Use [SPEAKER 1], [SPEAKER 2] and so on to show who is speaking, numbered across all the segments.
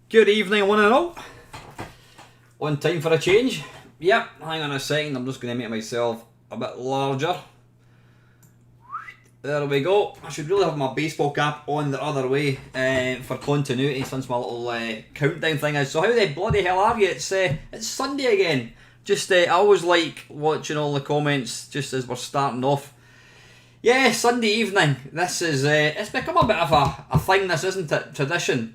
[SPEAKER 1] Good evening, one and all. On time for a change. Yep, hang on a second, I'm just going to make myself a bit larger. There we go. I should really have my baseball cap on the other way for continuity since my little countdown thing is. So how the bloody hell are you? It's Sunday again. Just I always like watching all the comments just as we're starting off. Yeah, Sunday evening. This is it's become a bit of a thing, this, isn't it? Tradition.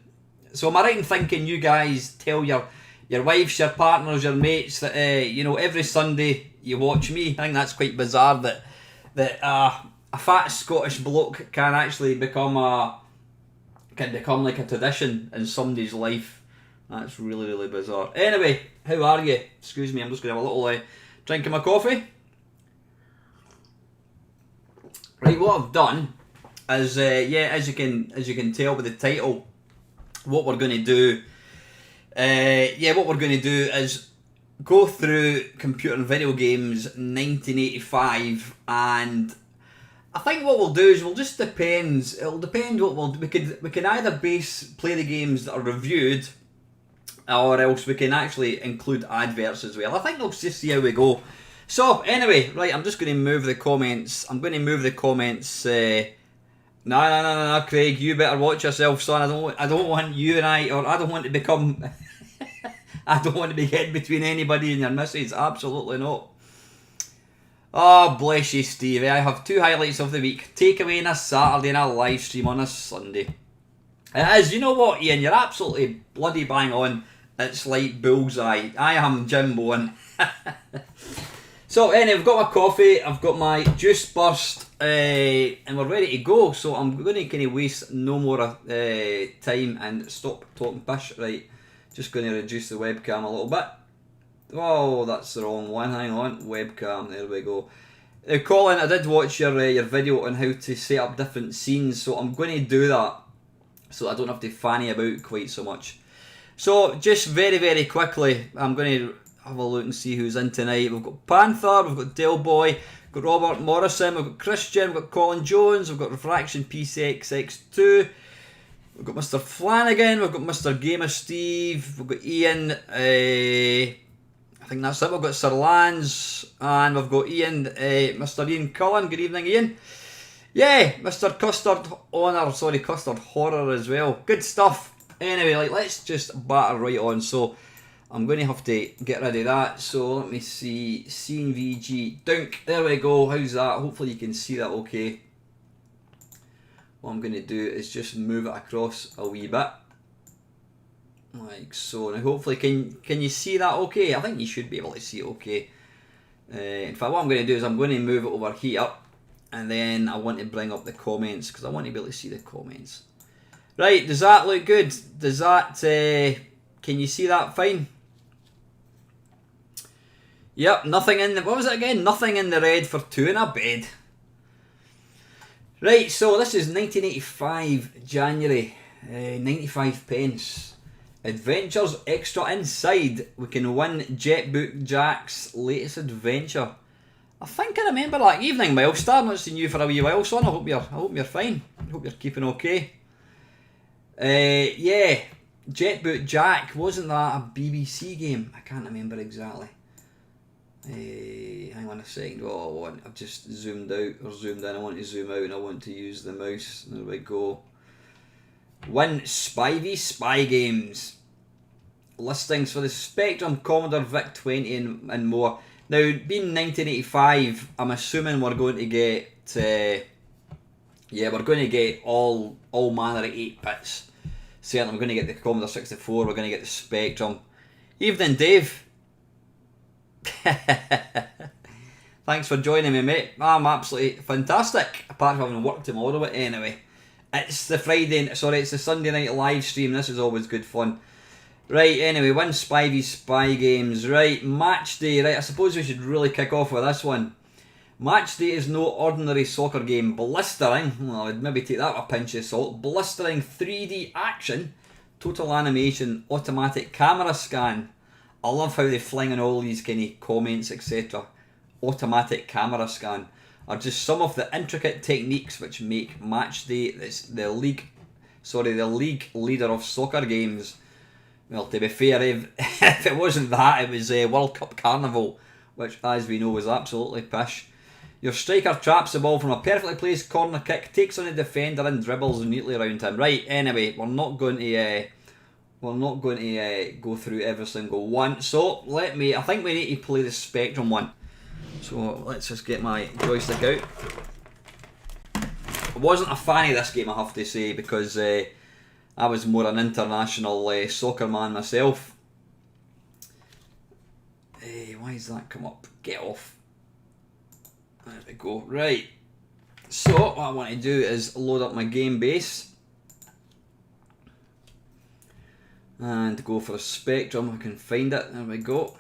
[SPEAKER 1] So am I right in thinking you guys tell your wives, your partners, your mates that every Sunday you watch me? I think that's quite bizarre that a fat Scottish bloke can actually become like a tradition in somebody's life. That's really, really bizarre. Anyway, how are you? Excuse me, I'm just going to have a little drink of my coffee. Right, what I've done is, as you can tell by the title, what we're going to do, is go through computer and video games 1985, and I think what we'll do is it'll depend what we can either play the games that are reviewed, or else we can actually include adverts as well. I think we'll just see how we go. So anyway, right, I'm just going to move the comments. No, Craig, you better watch yourself, son. I don't want you and I don't want to become I don't want to be getting between anybody and your missus. Absolutely not. Oh, bless you, Stevie. I have two highlights of the week. Takeaway on a Saturday and a live stream on a Sunday. It is, you know what, Ian? You're absolutely bloody bang on. It's like bullseye. I am Jimbo. And So anyway, I've got my coffee, I've got my juice burst, and we're ready to go. So I'm going to kind of waste no more time and stop talking pish. Right, just going to reduce the webcam a little bit. Oh, that's the wrong one. Hang on, webcam. There we go. Now, Colin, I did watch your video on how to set up different scenes, so I'm going to do that, so I don't have to fanny about quite so much. So just very quickly, I'm going to have a look and see who's in tonight. We've got Panther, we've got Del Boy, we've got Robert Morrison, we've got Christian, we've got Colin Jones, we've got Refraction PCXX2, we've got Mr. Flanagan, we've got Mr. Gamer Steve, we've got Ian, I think that's it. We've got Sir Lance, and we've got Ian, Mr. Ian Cullen. Good evening, Ian. Yeah, Mr. Custard Horror as well. Good stuff. Anyway, let's just batter right on. So I'm going to have to get rid of that. So let me see. C&VG Dunk. There we go. How's that? Hopefully you can see that okay. What I'm going to do is just move it across a wee bit. Like so. Now hopefully can you see that okay? I think you should be able to see it okay. In fact, what I'm going to do is I'm going to move it over here, and then I want to bring up the comments because I want to be able to see the comments. Right, does that look good? Does that, can you see that fine? Yep, nothing in the, what was it again? Nothing in the red for two in a bed. Right, so this is 1985 January, 95 pence. Adventures Extra Inside. We can win Jetbook Jack's latest adventure. I think I remember that. Evening, Milestar. Not seen you for a wee while, son. I hope you're fine. I hope you're keeping okay. Yeah, Jetbook Jack. Wasn't that a BBC game? I can't remember exactly. Hang on a second. Oh, I've just zoomed out or zoomed in. I want to zoom out and I want to use the mouse. There we go. Win Spy v Spy games. Listings for the Spectrum, Commodore VIC-20 and more. Now, being 1985, I'm assuming we're going to get we're going to get all manner of 8-bits. Certainly, we're going to get the Commodore 64. We're going to get the Spectrum. Evening, Dave. Thanks for joining me, mate. I'm absolutely fantastic. Apart from having work tomorrow, but anyway. It's the it's the Sunday night live stream. This is always good fun. Right, anyway, win Spy v Spy games. Right, match day. Right, I suppose we should really kick off with this one. Match day is no ordinary soccer game. Blistering, well, I'd maybe take that with a pinch of salt. Blistering 3D action, total animation, automatic camera scan. I love how they fling in all these kind of comments, etc. Automatic camera scan are just some of the intricate techniques which make Matchday the league leader of soccer games. Well, to be fair, if it wasn't that, it was World Cup Carnival, which, as we know, was absolutely pish. Your striker traps the ball from a perfectly placed corner kick, takes on the defender and dribbles neatly around him. Right, anyway, we're not going to go through every single one. So I think we need to play the Spectrum one. So let's just get my joystick out. I wasn't a fan of this game, I have to say, because I was more an international soccer man myself. Why has that come up? Get off. There we go. Right. So what I want to do is load up my game base. And go for a Spectrum. I can find it. There we go.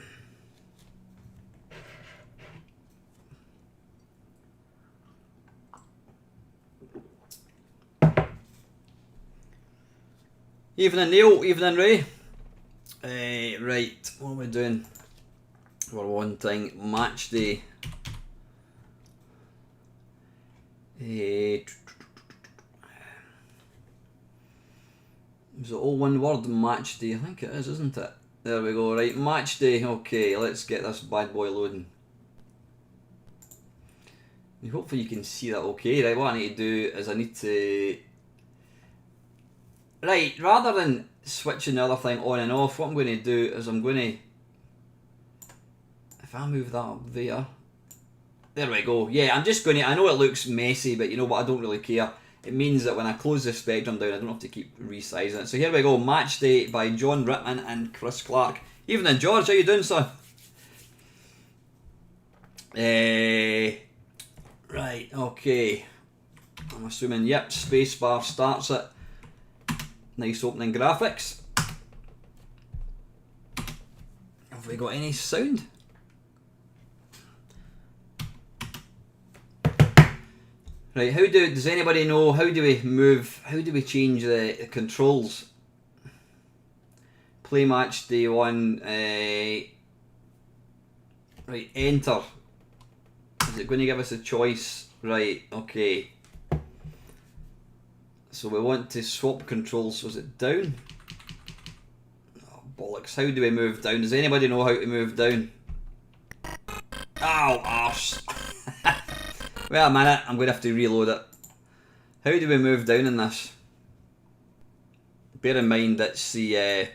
[SPEAKER 1] Evening Neil, evening Ray. Right, what are we doing? We're wanting match day. Is it all one word, match day? I think it is, isn't it? There we go, right, match day. Okay, let's get this bad boy loading. And hopefully you can see that okay. Right, what I need to do is I need to... Right, rather than switching the other thing on and off, what I'm going to do is I'm going to... If I move that up there... There we go. Yeah, I'm just going to... I know it looks messy, but you know what, I don't really care. It means that when I close the Spectrum down, I don't have to keep resizing it. So here we go, Match Day by John Rittman and Chris Clark. Evening, George, how you doing, son? Right, okay. I'm assuming, yep, spacebar starts it. Nice opening graphics. Have we got any sound? Right, does anybody know, how do we change the controls? Play match day 1, right, enter. Is it going to give us a choice? Right, okay. So we want to swap controls, was it down? Oh, bollocks, how do we move down? Does anybody know how to move down? Ow, arse. Wait a minute, I'm going to have to reload it. How do we move down in this? Bear in mind it's the...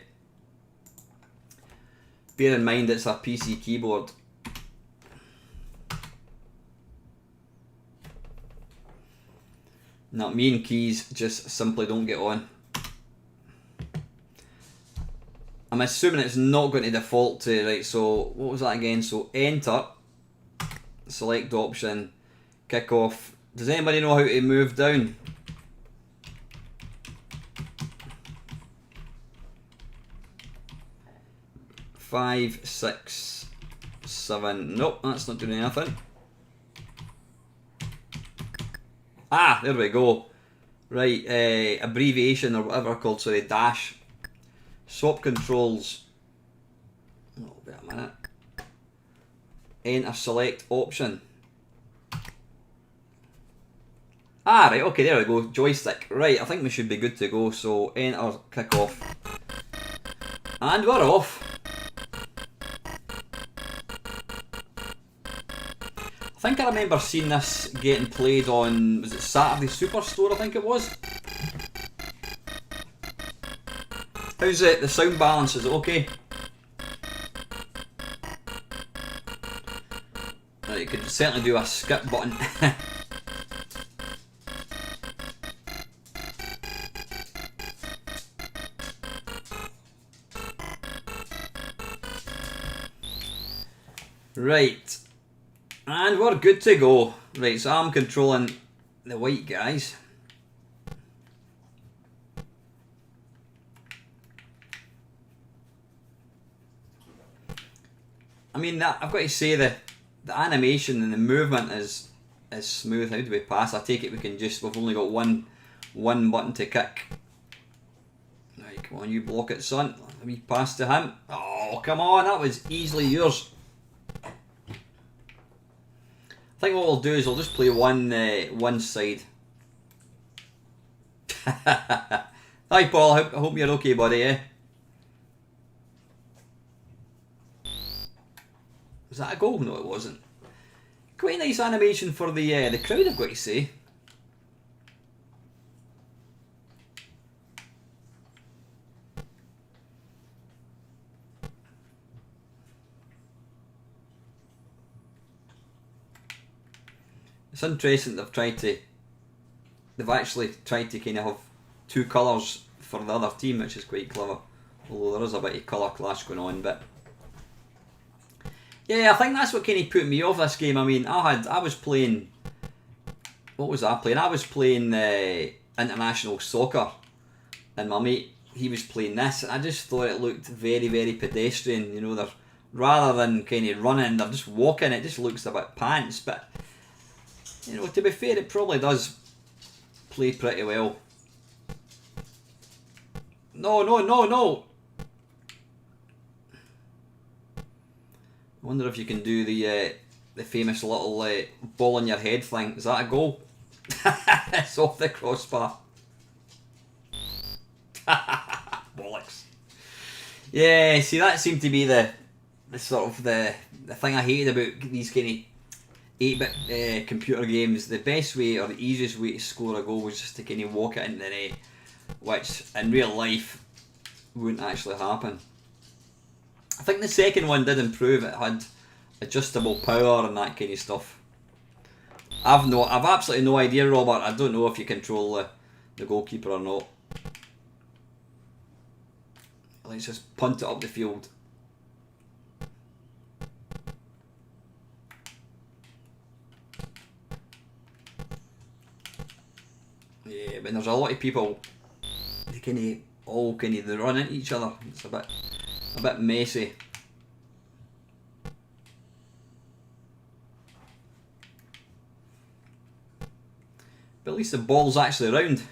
[SPEAKER 1] bear in mind it's a PC keyboard. No, me and keys just simply don't get on. I'm assuming it's not going to default to, right, so what was that again? So enter, select option, kick off. Does anybody know how to move down? Five, 6, 7, nope, that's not doing anything. Ah, there we go. Right, abbreviation or whatever called, sorry, dash. Swap controls. Oh, wait a minute. Enter select option. Ah, right, okay, there we go. Joystick. Right, I think we should be good to go. So, enter, kick off. And we're off. I think I remember seeing this getting played on, was it Saturday Superstore, I think it was? How's it, the sound balance, is it okay? Right, you could certainly do a skip button. Right. And we're good to go. Right, so I'm controlling the white guys. I mean, that I've got to say the animation and the movement is smooth. How do we pass? I take it we've only got one button to kick. Right, come on, you block it, son. Let me pass to him. Oh, come on, that was easily yours. I think what we'll do is we'll just play one side. Hi Paul, I hope you're okay, buddy, eh? Was that a goal? No, it wasn't. Quite a nice animation for the crowd, I've got to say. It's interesting they've actually tried to kind of have two colours for the other team, which is quite clever. Although there is a bit of colour clash going on, but yeah, I think that's what kind of put me off this game. I mean, I was playing, what was I playing? I was playing international soccer, and my mate, he was playing this, and I just thought it looked very, very pedestrian. You know, they're rather than kind of running, they're just walking. It just looks a bit pants, but you know, to be fair, it probably does play pretty well. No, no, no, no! I wonder if you can do the famous little ball on your head thing. Is that a goal? It's off the crossbar. Bollocks. Yeah, see, that seemed to be the sort of the thing I hated about these kind of 8-bit computer games. The best way or the easiest way to score a goal was just to kind of walk it into the net, which in real life wouldn't actually happen. I think the second one did improve. It had adjustable power and that kind of stuff. I've absolutely no idea, Robert. I don't know if you control the goalkeeper or not. Let's just punt it up the field. when there's a lot of people, they they run into each other. It's a bit messy. But at least the ball's actually round.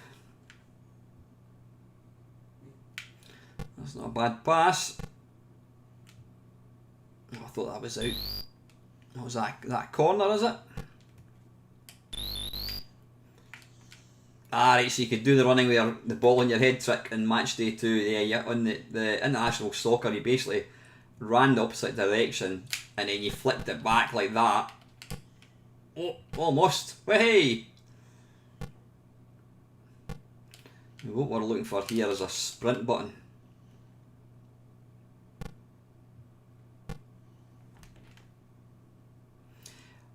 [SPEAKER 1] That's not a bad pass. Oh, I thought that was out. What was that? That corner, is it? Ah, right, so you could do the running with the ball in your head trick in match day 2. Yeah, yeah, on the international soccer, you basically ran the opposite direction and then you flipped it back like that. Oh, almost. Hey! What we're looking for here is a sprint button.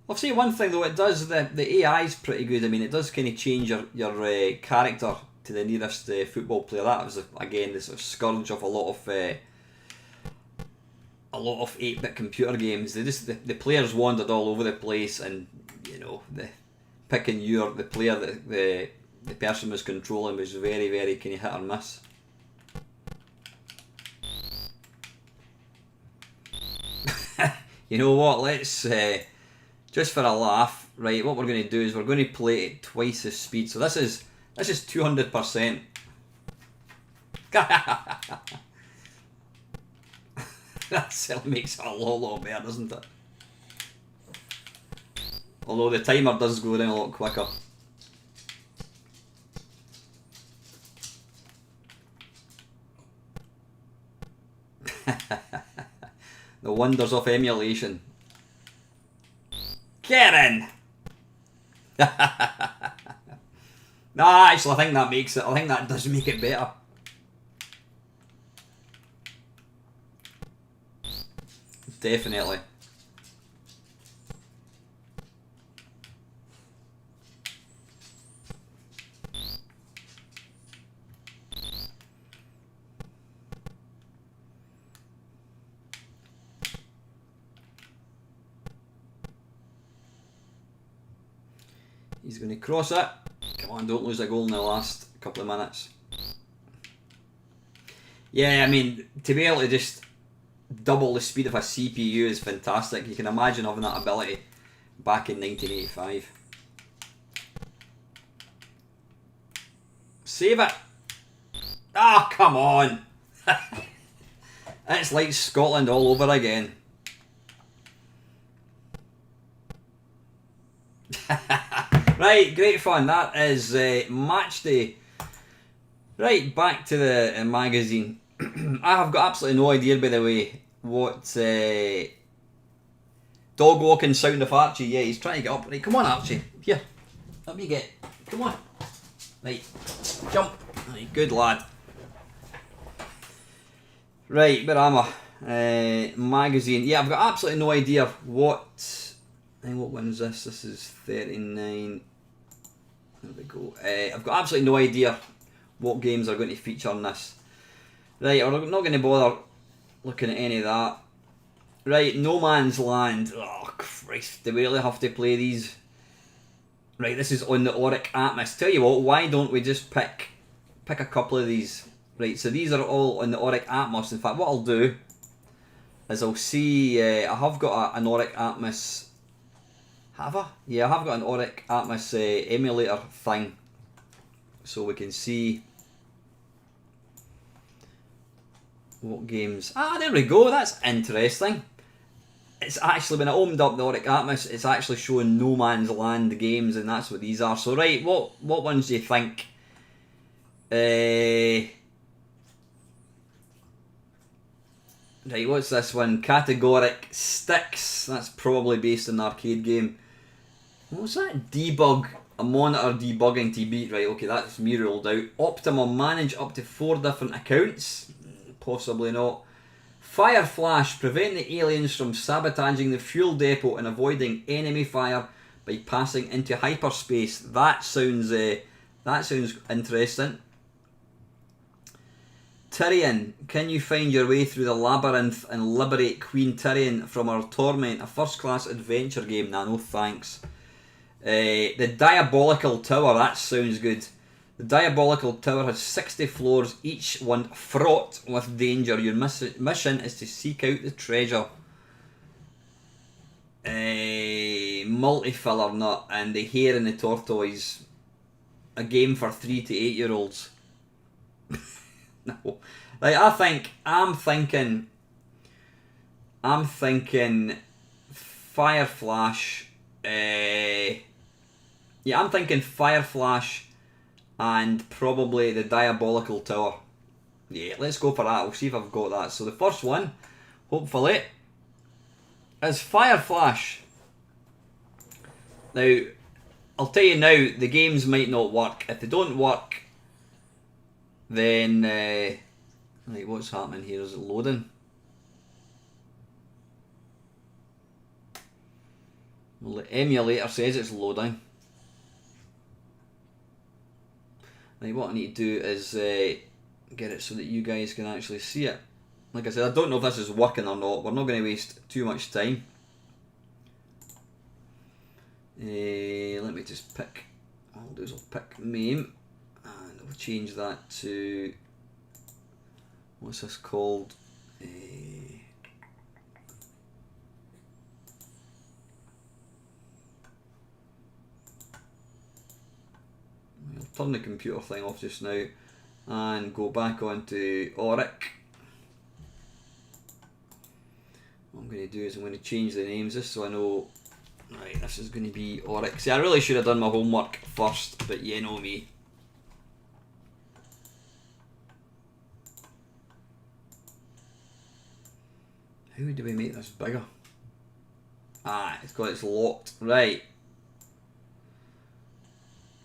[SPEAKER 1] I'll say one thing though, it does, the AI is pretty good. I mean, it does kind of change your character to the nearest football player. That was, again, the sort of scourge of a lot of 8-bit computer games. The players wandered all over the place, and you know, picking the player that the person was controlling was very, very kind of hit or miss. You know what? Let's just for a laugh, right? What we're going to do is we're going to play it at twice the speed. So this is 200%. That certainly makes it a lot better, doesn't it? Although the timer does go down a lot quicker. The wonders of emulation. Get in! Nah, actually, I think that makes it. I think that does make it better. Definitely. He's going to cross it. Come on, don't lose a goal in the last couple of minutes. Yeah, I mean, to be able to just double the speed of a CPU is fantastic. You can imagine having that ability back in 1985. Save it! Ah, oh, come on! It's like Scotland all over again. Right, great fun. That is match day. Right, back to the magazine. I have got absolutely no idea, by the way, what dog walking sound of Archie. Yeah, he's trying to get up. Right, come on, Archie. Here, up you get. Come on. Right, jump. Right, good lad. Right, where am I? Magazine. Yeah, I've got absolutely no idea what one's this? This is 39. There we go. I've got absolutely no idea what games are going to feature on this. Right, we're not going to bother looking at any of that. Right, No Man's Land. Oh, Christ, do we really have to play these? Right, this is on the Auric Atmos. Tell you what, why don't we just pick a couple of these? Right, so these are all on the Auric Atmos. In fact, what I'll do is I'll see... I have got an Auric Atmos... Have I? Yeah, I have got an Auric Atmos emulator thing, so we can see what games. Ah, there we go. That's interesting. It's actually, when I opened up the Auric Atmos, it's actually showing No Man's Land games, and that's what these are. So, right, what ones do you think? Right, what's this one? Categoric Sticks. That's probably based on an arcade game. What's that? Debug. A monitor debugging to beat. Right, okay, that's me ruled out. Optimum. Manage up to 4 different accounts. Possibly not. Fire Flash. Prevent the aliens from sabotaging the fuel depot and avoiding enemy fire by passing into hyperspace. That sounds interesting. Tyrion, can you find your way through the labyrinth and liberate Queen Tyrion from her torment? A first-class adventure game. Nah, no thanks. The Diabolical Tower, that sounds good. The diabolical tower has 60 floors, each one fraught with danger. Your mission is to seek out the treasure. Multi-filler nut and the hare and the tortoise. A game for 3 to 8 year olds. No. Like, I'm thinking Fire Flash. Yeah, I'm thinking Fire Flash and probably the Diabolical Tower. Yeah, let's go for that. We'll see if I've got that. So the first one, hopefully, is Fire Flash. Now, I'll tell you now, the games might not work. If they don't work, then right, what's happening here? Is it loading? Well, the emulator says it's loading. Right, what I need to do is get it so that you guys can actually see it. Like I said, I don't know if this is working or not. We're not going to waste too much time. Let me just pick. What I'll do is I'll pick Mame, and I'll change that to, what's this called? I'll turn the computer thing off just now and go back onto Auric. What I'm going to do is I'm going to change the names just so I know. Right, this is going to be Auric. See, I really should have done my homework first, but you know me. How do we make this bigger? Ah, it's got it's locked. Right.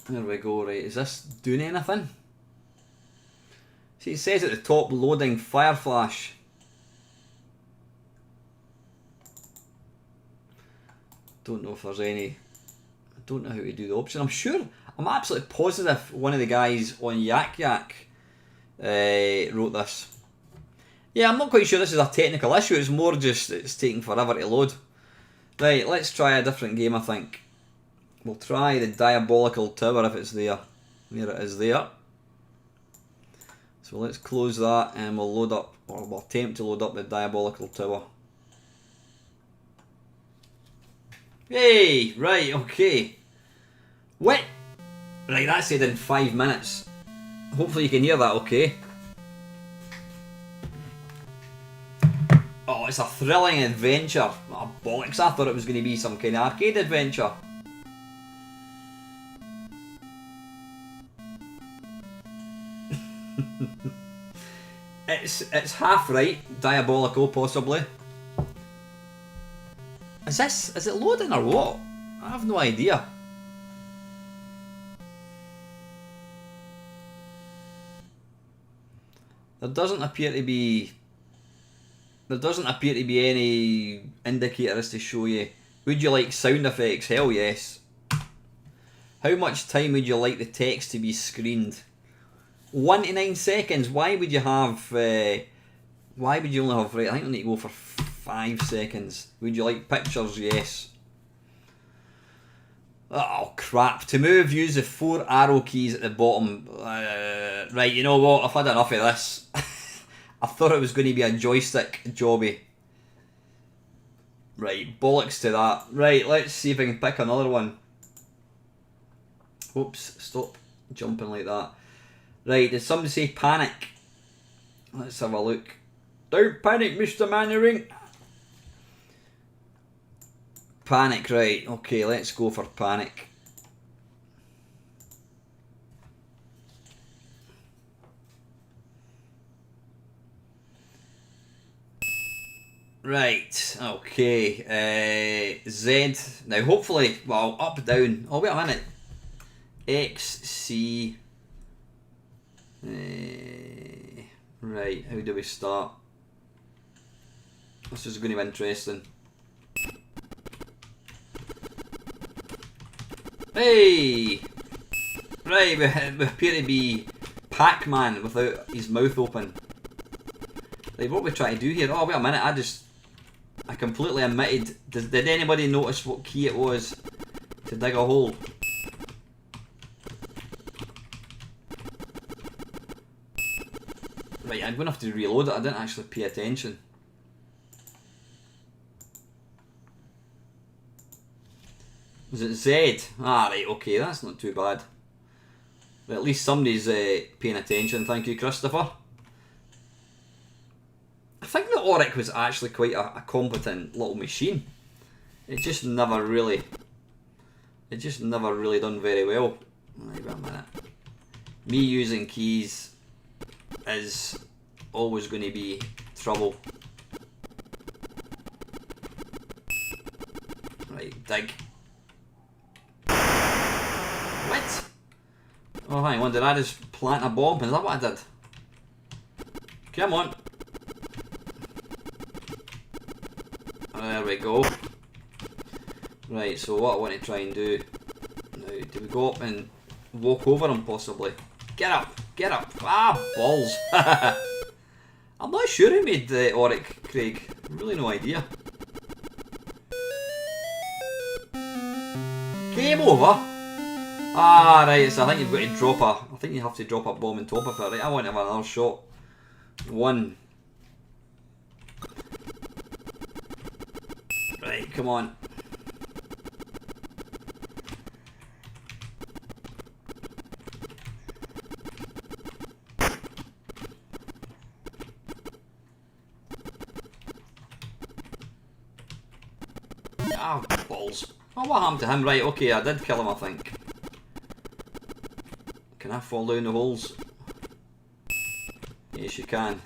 [SPEAKER 1] There we go, right. Is this doing anything? See, it says at the top, loading Fire Flash. Don't know if there's any. I don't know how to do the option. I'm absolutely positive one of the guys on Yak Yak wrote this. Yeah, I'm not quite sure this is a technical issue. It's more just it's taking forever to load. Right, let's try a different game, I think. We'll try the Diabolical Tower if it's there. There it is there. So let's close that and we'll load up, or we'll attempt to load up the Diabolical Tower. Hey, right, okay. What? Right, that said in 5 minutes. Hopefully you can hear that okay. Oh, it's a thrilling adventure. Oh, bollocks, I thought it was going to be some kind of arcade adventure. It's half right, diabolical possibly. Is it loading or what? I have no idea. There doesn't appear to be any indicator as to show you. Would you like sound effects? Hell yes. How much time would you like the text to be screened? 1 to 9 seconds. Why would you have? Why would you only have? Right, I think I need to go for 5 seconds. Would you like pictures? Yes. Oh crap! To move, use the 4 arrow keys at the bottom. Right, you know what? I've had enough of this. I thought it was going to be a joystick jobby. Right, bollocks to that. Right, let's see if I can pick another one. Oops! Stop jumping like that. Right, did somebody say panic? Let's have a look. Don't panic, Mr. Mannering. Panic, right. Okay, let's go for panic. Right, okay. Z. Now, hopefully, well, up, down. Oh, wait a minute. X, C. Right, how do we start? This is going to be interesting. Hey! Right, we appear to be Pac-Man without his mouth open. Like, what are we trying to do here? Oh, wait a minute, I completely omitted. Did anybody notice what key it was to dig a hole? Right, I'm going to have to reload it. I didn't actually pay attention. Was it Z? Ah, right, okay, that's not too bad. But at least somebody's paying attention. Thank you, Christopher. I think the Auric was actually quite a competent little machine. It just never really done very well. Wait a minute. Me using keys is always going to be trouble. Right, dig. What? Oh, hang on, did I just plant a bomb? Is that what I did? Come on. There we go. Right, so what I want to try and do now, do we go up and walk over him possibly? Get up! Get up! Ah, balls! I'm not sure who made the Auric, Craig. Really no idea. Game over! Ah, right, so I think you've got to drop a... I think you have to drop a bomb on top of it. Right, I want to have another shot. One. Right, come on. Ah, balls. Oh, what happened to him? Right, okay, I did kill him, I think. Can I fall down the holes? Yes, you can.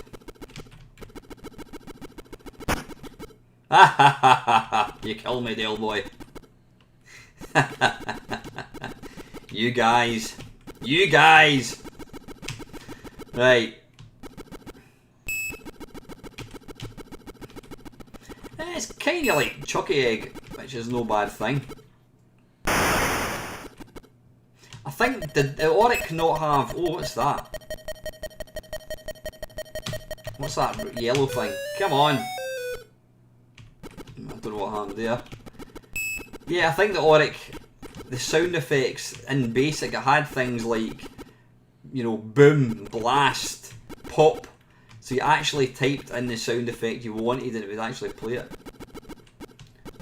[SPEAKER 1] Ha ha ha ha ha! You killed me, Dale boy. You guys. You guys! Right. It's kind of like Chucky Egg, which is no bad thing. I think, did the Auric not have... Oh, what's that? What's that yellow thing? Come on! I don't know what happened there. Yeah, I think the Auric, the sound effects in basic, it had things like, you know, boom, blast, pop. So you actually typed in the sound effect you wanted and it would actually play it.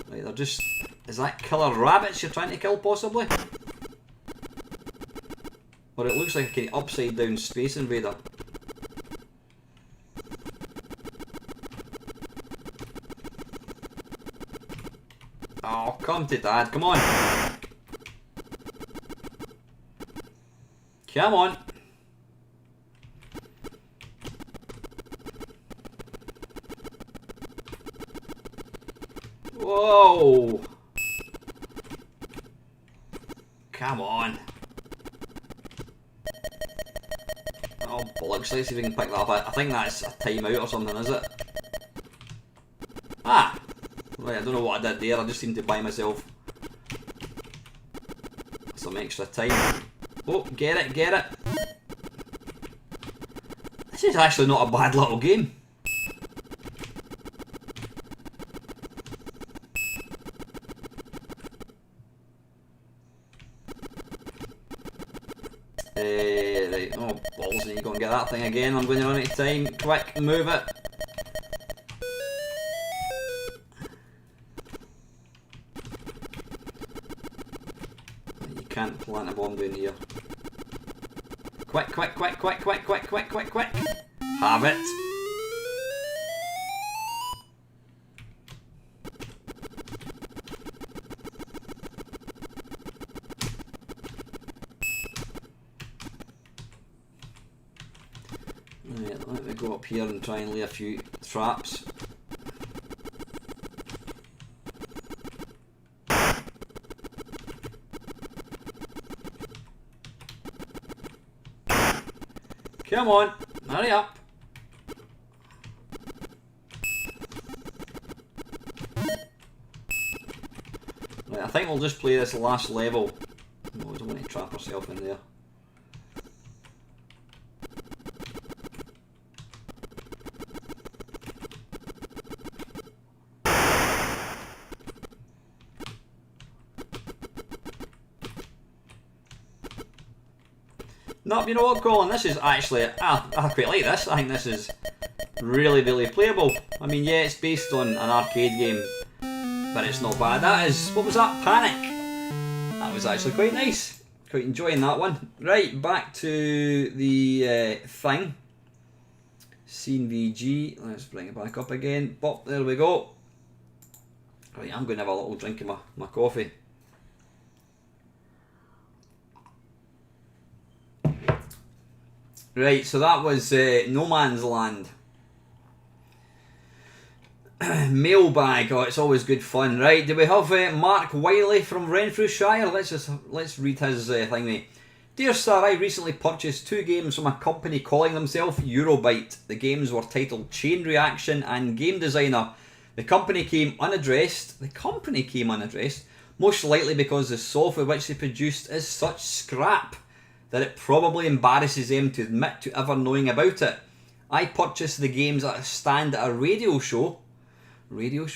[SPEAKER 1] Right, they're just... Is that killer rabbits you're trying to kill, possibly? Or it looks like a kind of upside down Space Invader. Oh, come to dad, come on! Come on! Whoa! Come on! Oh, bollocks, let's see if we can pick that up. I think that's a timeout or something, is it? Ah! Right, I don't know what I did there, I just seemed to buy myself some extra time. Oh, get it, get it! This is actually not a bad little game. Right, oh balls, you go and get that thing again, I'm going to run out of time. Quick, move it! You can't plant a bomb down here. Quick, quick, quick, quick, quick, quick, quick, quick, quick! Have it! Right, let me go up here and try and lay a few traps. Come on, hurry up. Right, I think we'll just play this last level. No, we don't want to trap ourselves in there. No, you know what, Colin? This is actually... I quite like this. I think this is really, really playable. I mean, yeah, it's based on an arcade game, but it's not bad. That is... What was that? Panic. That was actually quite nice. Quite enjoying that one. Right, back to the thing. C&VG. Let's bring it back up again. Bop, there we go. Right, I'm going to have a little drink of my coffee. Right, so that was No Man's Land. Mailbag, oh, it's always good fun. Right, do we have Mark Wiley from Renfrewshire? Let's read his thing, mate. Dear sir, I recently purchased 2 games from a company calling themselves Eurobyte. The games were titled Chain Reaction and Game Designer. The company came unaddressed, most likely because the software which they produced is such scrap that it probably embarrasses them to admit to ever knowing about it. I purchased the games at a stand at a radio show. Needless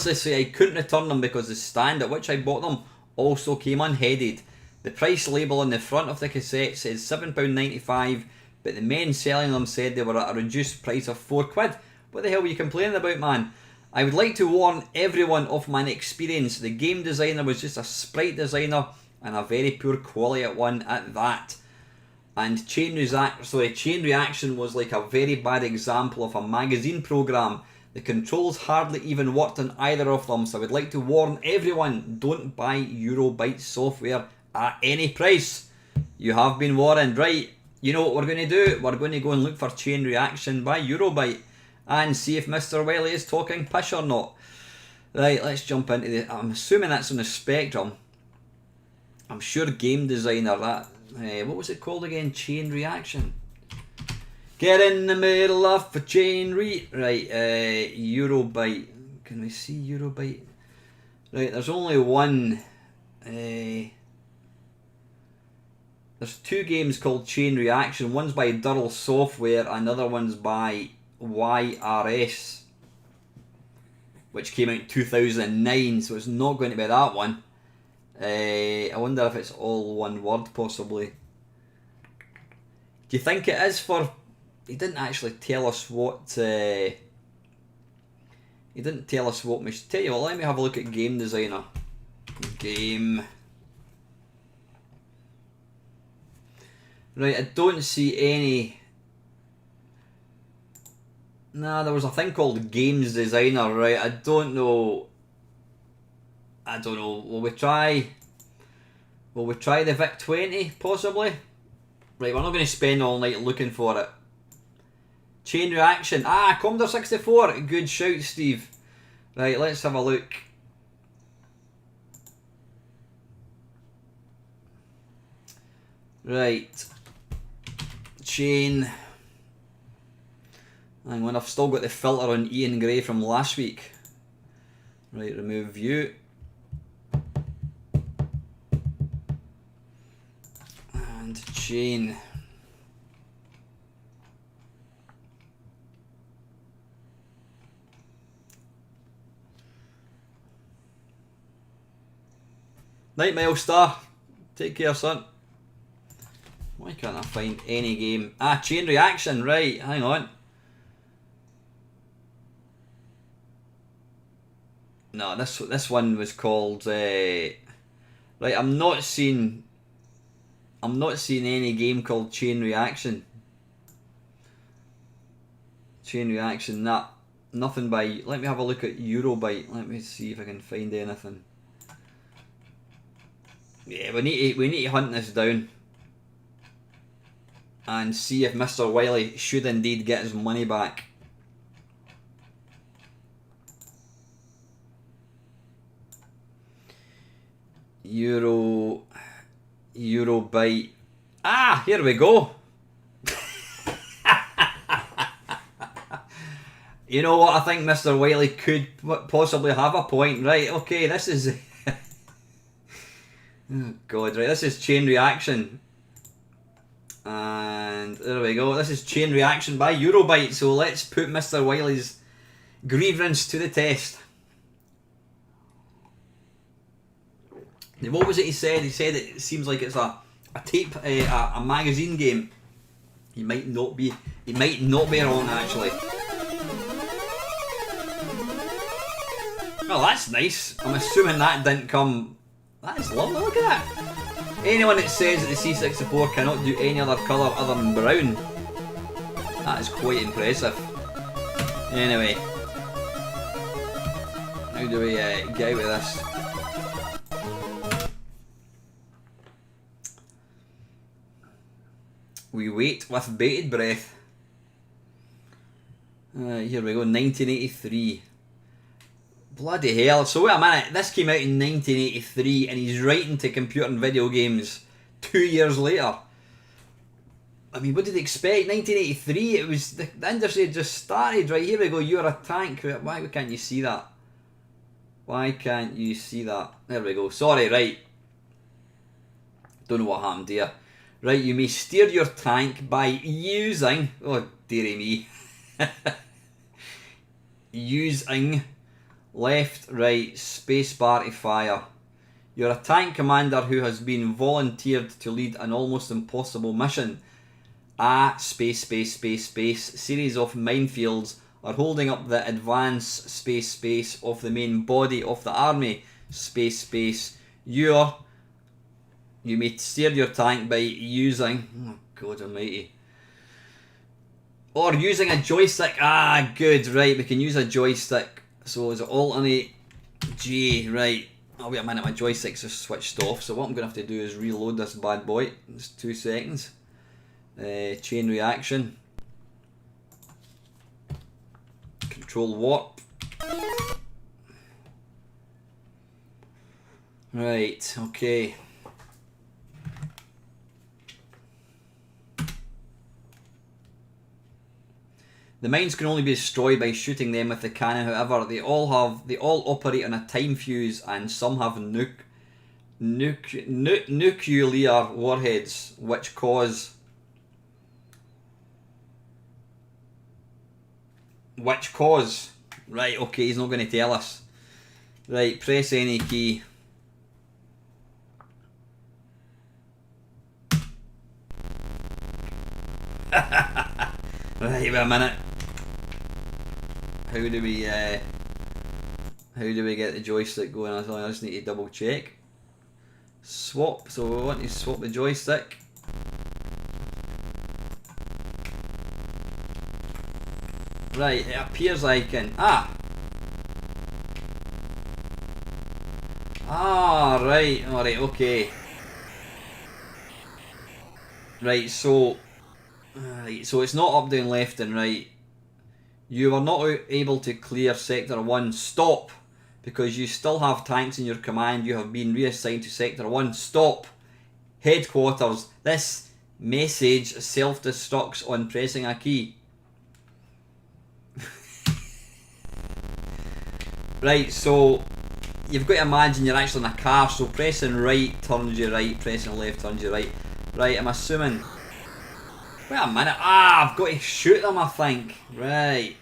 [SPEAKER 1] to say, I couldn't return them because the stand at which I bought them also came unheaded. The price label on the front of the cassette says £7.95, but the men selling them said they were at a reduced price of £4. What the hell were you complaining about, man? I would like to warn everyone of my experience. The game designer was just a sprite designer and a very poor quality one at that. And Chain Reaction was like a very bad example of a magazine program. The controls hardly even worked on either of them, so I would like to warn everyone, don't buy Eurobyte software at any price. You have been warned. Right, you know what we're going to do? We're going to go and look for Chain Reaction by Eurobyte and see if Mr. Wiley is talking pish or not. Right, let's jump into the... I'm assuming that's on the Spectrum. I'm sure Game Designer, that... what was it called again? Chain Reaction. Get in the middle of a chain Right, Eurobyte. Can we see Eurobyte? Right, there's only one... there's 2 games called Chain Reaction. One's by Durrell Software, another one's by YRS, which came out in 2009, so it's not going to be that one. I wonder if it's all one word, possibly. Do you think it is for... He didn't actually tell us what... He didn't tell us what... Tell you what, let me have a look at Game Designer. Game... Right, I don't see any... Nah, there was a thing called Games Designer, right? I don't know. Will we try the VIC-20, possibly? Right, we're not going to spend all night looking for it. Chain Reaction. Commodore 64. Good shout, Steve. Right, let's have a look. Right. Chain... Hang on, I've still got the filter on Ian Gray from last week. Right, remove view. And chain. Night Milestar. Take care, son. Why can't I find any game? Chain Reaction, right, hang on. No, this one was called right, I'm not seeing any game called Chain Reaction. Chain Reaction, nothing by... Let me have a look at Eurobyte. Let me see if I can find anything. Yeah, we need to hunt this down and see if Mr. Wiley should indeed get his money back. Eurobyte. Here we go. You know what? I think Mr. Wiley could possibly have a point. Right, okay, this is... Oh God, right, this is Chain Reaction. And there we go. This is Chain Reaction by Eurobyte. So let's put Mr. Wiley's grievance to the test. What was it he said? He said it seems like it's a a tape, a magazine game. He might not be wrong actually. Well, that's nice. I'm assuming that didn't come. That is lovely. Look at that. Anyone that says that the C64 cannot do any other colour other than brown, that is quite impressive. Anyway, how do we get out of this? We wait with bated breath. Here we go, 1983. Bloody hell, so wait a minute, this came out in 1983 and he's writing to computer and video games 2 years later. I mean, what did they expect? 1983, it was, the industry had just started. Right, here we go, you're a tank. Why can't you see that? Why can't you see that? There we go, sorry, right. Don't know what happened here. Right, you may steer your tank by using, oh dearie me, using left, right, spacebar to fire. You're a tank commander who has been volunteered to lead an almost impossible mission. A space series of minefields are holding up the advance space of the main body of the army. Space. You may steer your tank by using, oh God almighty, or using a joystick. Ah, good, right, we can use a joystick. So is it alternate J, right. Oh wait a minute, my joystick's just switched off, so what I'm going to have to do is reload this bad boy. Just 2 seconds. Chain reaction. Control warp. Right, okay. The mines can only be destroyed by shooting them with the cannon. However, they all operate on a time fuse, and some have nuclear warheads, which cause right. Okay, he's not going to tell us. Right, press any key. Right, wait a minute. How do we get the joystick going? I just need to double check. Swap. So we want to swap the joystick. Right, it appears I can. Right. Alright, okay. Right, so it's not up, down, left and right. You are not able to clear Sector 1. Stop! Because you still have tanks in your command. You have been reassigned to Sector 1. Stop! Headquarters. This message self-destructs on pressing a key. Right, so you've got to imagine you're actually in a car, so pressing right turns you right, pressing left turns you right. Right, I'm assuming. Wait a minute. I've got to shoot them, I think. Right.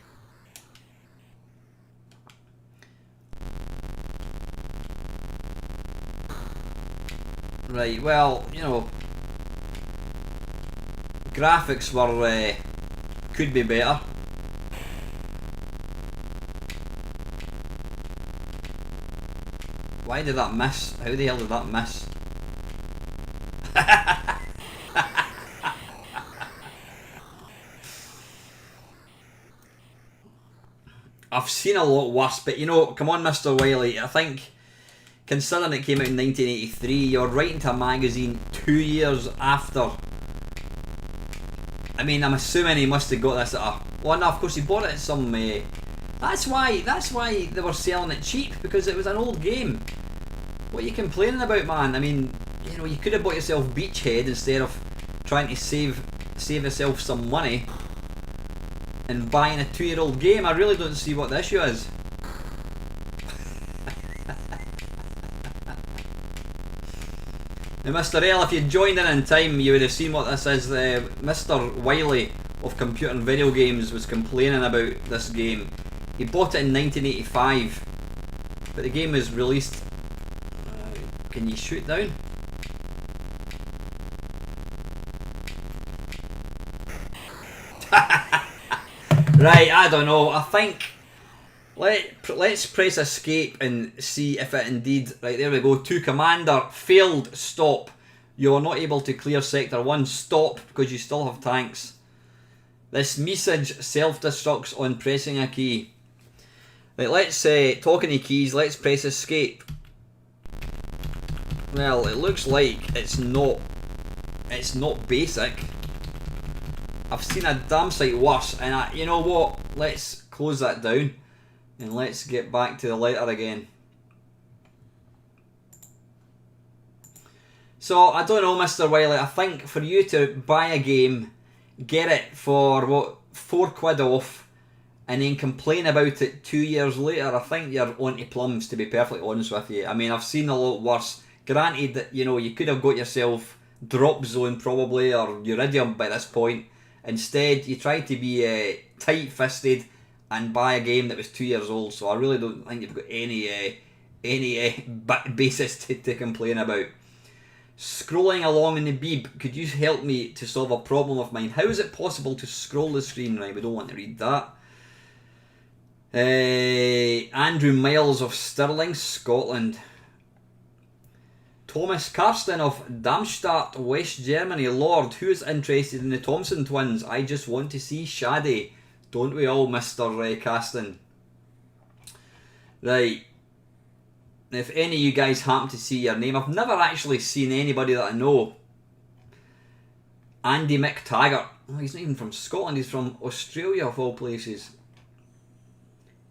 [SPEAKER 1] Right, well, you know, graphics were, could be better. Why did that miss? How the hell did that miss? I've seen a lot worse, but you know, come on Mr. Wiley, I think, considering it came out in 1983, you're writing to a magazine 2 years after. I mean, I'm assuming he must have got this at a... Well, no, of course he bought it at some... That's why they were selling it cheap, because it was an old game. What are you complaining about, man? I mean, you know, you could have bought yourself Beachhead instead of trying to save yourself some money and buying a 2-year-old game. I really don't see what the issue is. Now, Mr. L, if you'd joined in time, you would have seen what this is. Mr. Wiley of Computer and Video Games was complaining about this game. He bought it in 1985, but the game was released... can you shoot down? Right, I don't know. I think let's press escape and see if it indeed. Right, there we go. To commander, failed. Stop. You are not able to clear sector 1. Stop, because you still have tanks. This message self-destructs on pressing a key. Right, let's talking to keys. Let's press escape. Well, it looks like it's not basic. I've seen a damn sight worse, and you know what? Let's close that down and let's get back to the letter again. So, I don't know, Mr. Wiley, I think for you to buy a game, get it for, what, £4 off, and then complain about it 2 years later, I think you're onto plums, to be perfectly honest with you. I mean, I've seen a lot worse. Granted that, you know, you could have got yourself Drop Zone probably, or Uridium by this point. Instead, you tried to be tight-fisted and buy a game that was 2 years old, so I really don't think you've got any basis to complain about. Scrolling along in the Beeb, could you help me to solve a problem of mine? How is it possible to scroll the screen? Right, we don't want to read that. Andrew Miles of Stirling, Scotland. Thomas Karsten of Darmstadt, West Germany. Lord, who is interested in the Thompson twins? I just want to see Shaddy. Don't we all, Mr. Karsten? Right. If any of you guys happen to see your name, I've never actually seen anybody that I know. Andy McTaggart. Oh, he's not even from Scotland, he's from Australia of all places.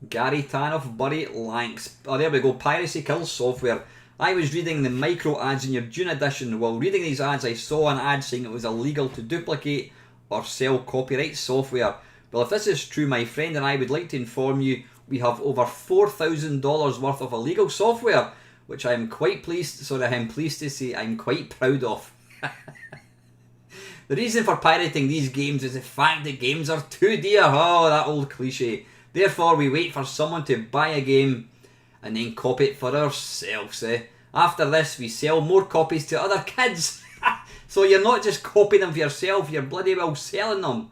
[SPEAKER 1] Gary Tanoff, Bury Lanks. Oh, there we go. Piracy Kills Software. I was reading the micro ads in your June edition. While reading these ads, I saw an ad saying it was illegal to duplicate or sell copyright software. Well, if this is true, my friend and I would like to inform you we have over $4,000 worth of illegal software, which I am pleased to say I'm quite proud of. The reason for pirating these games is the fact that games are too dear. Oh, that old cliche. Therefore, we wait for someone to buy a game and then copy it for ourselves. After this, we sell more copies to other kids. So you're not just copying them for yourself, you're bloody well selling them.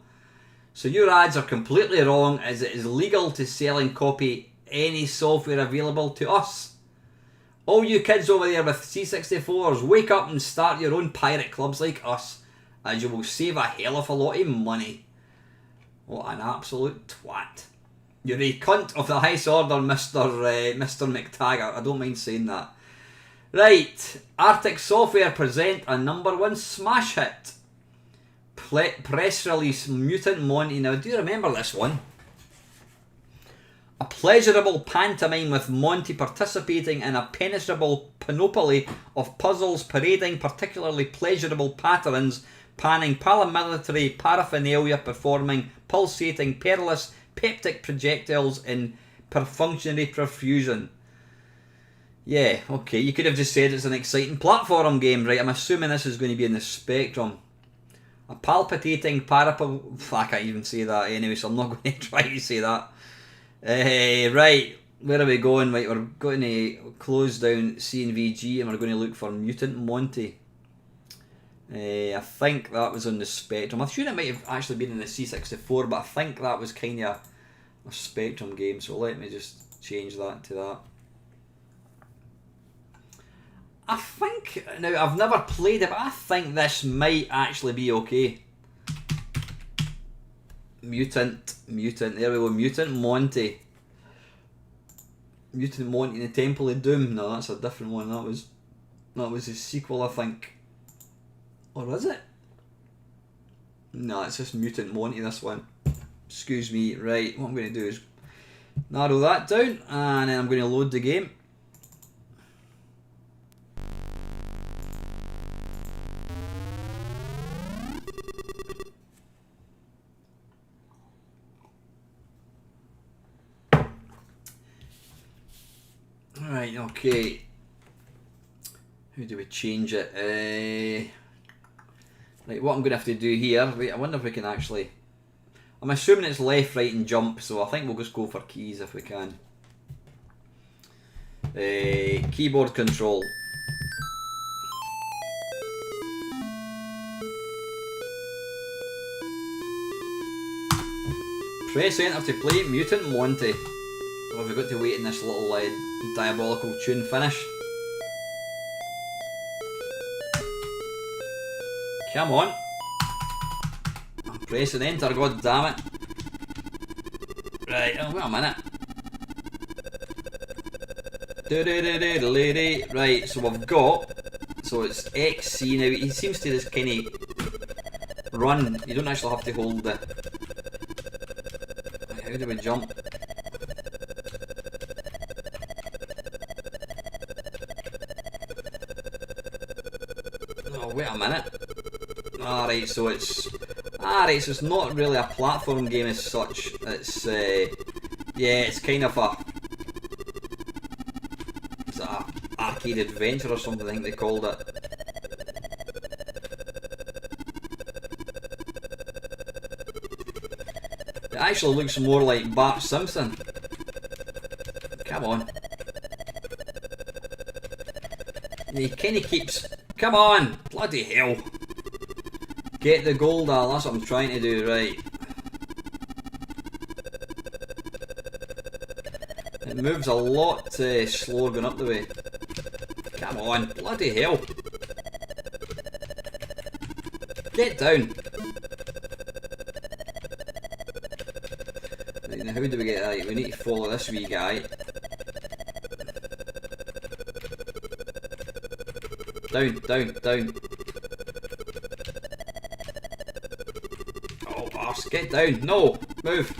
[SPEAKER 1] So your ads are completely wrong, as it is legal to sell and copy any software available to us. All you kids over there with C64s, wake up and start your own pirate clubs like us, as you will save a hell of a lot of money. What an absolute twat. You're a cunt of the highest order, Mr. McTaggart. I don't mind saying that. Right, Arctic Software present a #1 smash hit. Press release Mutant Monty. Now, do you remember this one? A pleasurable pantomime with Monty participating in a penetrable panoply of puzzles parading particularly pleasurable patterns, panning paramilitary paraphernalia, performing pulsating, perilous, peptic projectiles in perfunctory profusion. Yeah, okay, you could have just said it's an exciting platform game, right? I'm assuming this is going to be in the Spectrum. A palpitating parapal... I can't even say that anyway, so I'm not going to try to say that. Right, where are we going? Right, we're going to close down C&VG and we're going to look for Mutant Monty. I think that was on the Spectrum. I'm sure it might have actually been in the C64, but I think that was kind of a Spectrum game, so let me just change that to that. I think, now I've never played it, but I think this might actually be okay. Mutant, there we go, Mutant Monty. Mutant Monty in the Temple of Doom. No, that's a different one. That was his sequel, I think. Or was it? No, it's just Mutant Monty, this one. Excuse me. Right, what I'm going to do is narrow that down, and then I'm going to load the game. Right, okay. How do we change it? Right, what I'm going to have to do here... Wait, I wonder if we can actually... I'm assuming it's left, right and jump, so I think we'll just go for keys if we can. Keyboard control. Press enter to play Mutant Monty. Or have we got to wait in this little diabolical tune finish? Come on. I'm pressing enter, god damn it. Right, oh, wait a minute. Right, so we've got, so it's XC now. He seems to just kind of run. You don't actually have to hold the. Right, how do we jump? Oh, wait a minute. Alright, so it's. Alright, so it's not really a platform game as such. It's, yeah, it's kind of a. It's a arcade adventure or something, I think they called it. It actually looks more like Bart Simpson. Come on. And he kind of keeps. Come on! Bloody hell! Get the gold, Al, that's what I'm trying to do, right. It moves a lot slower going up the way. Come on, bloody hell. Get down. Right, now how do we get that? We need to follow this wee guy. Down, down, down. Get down! No! Move!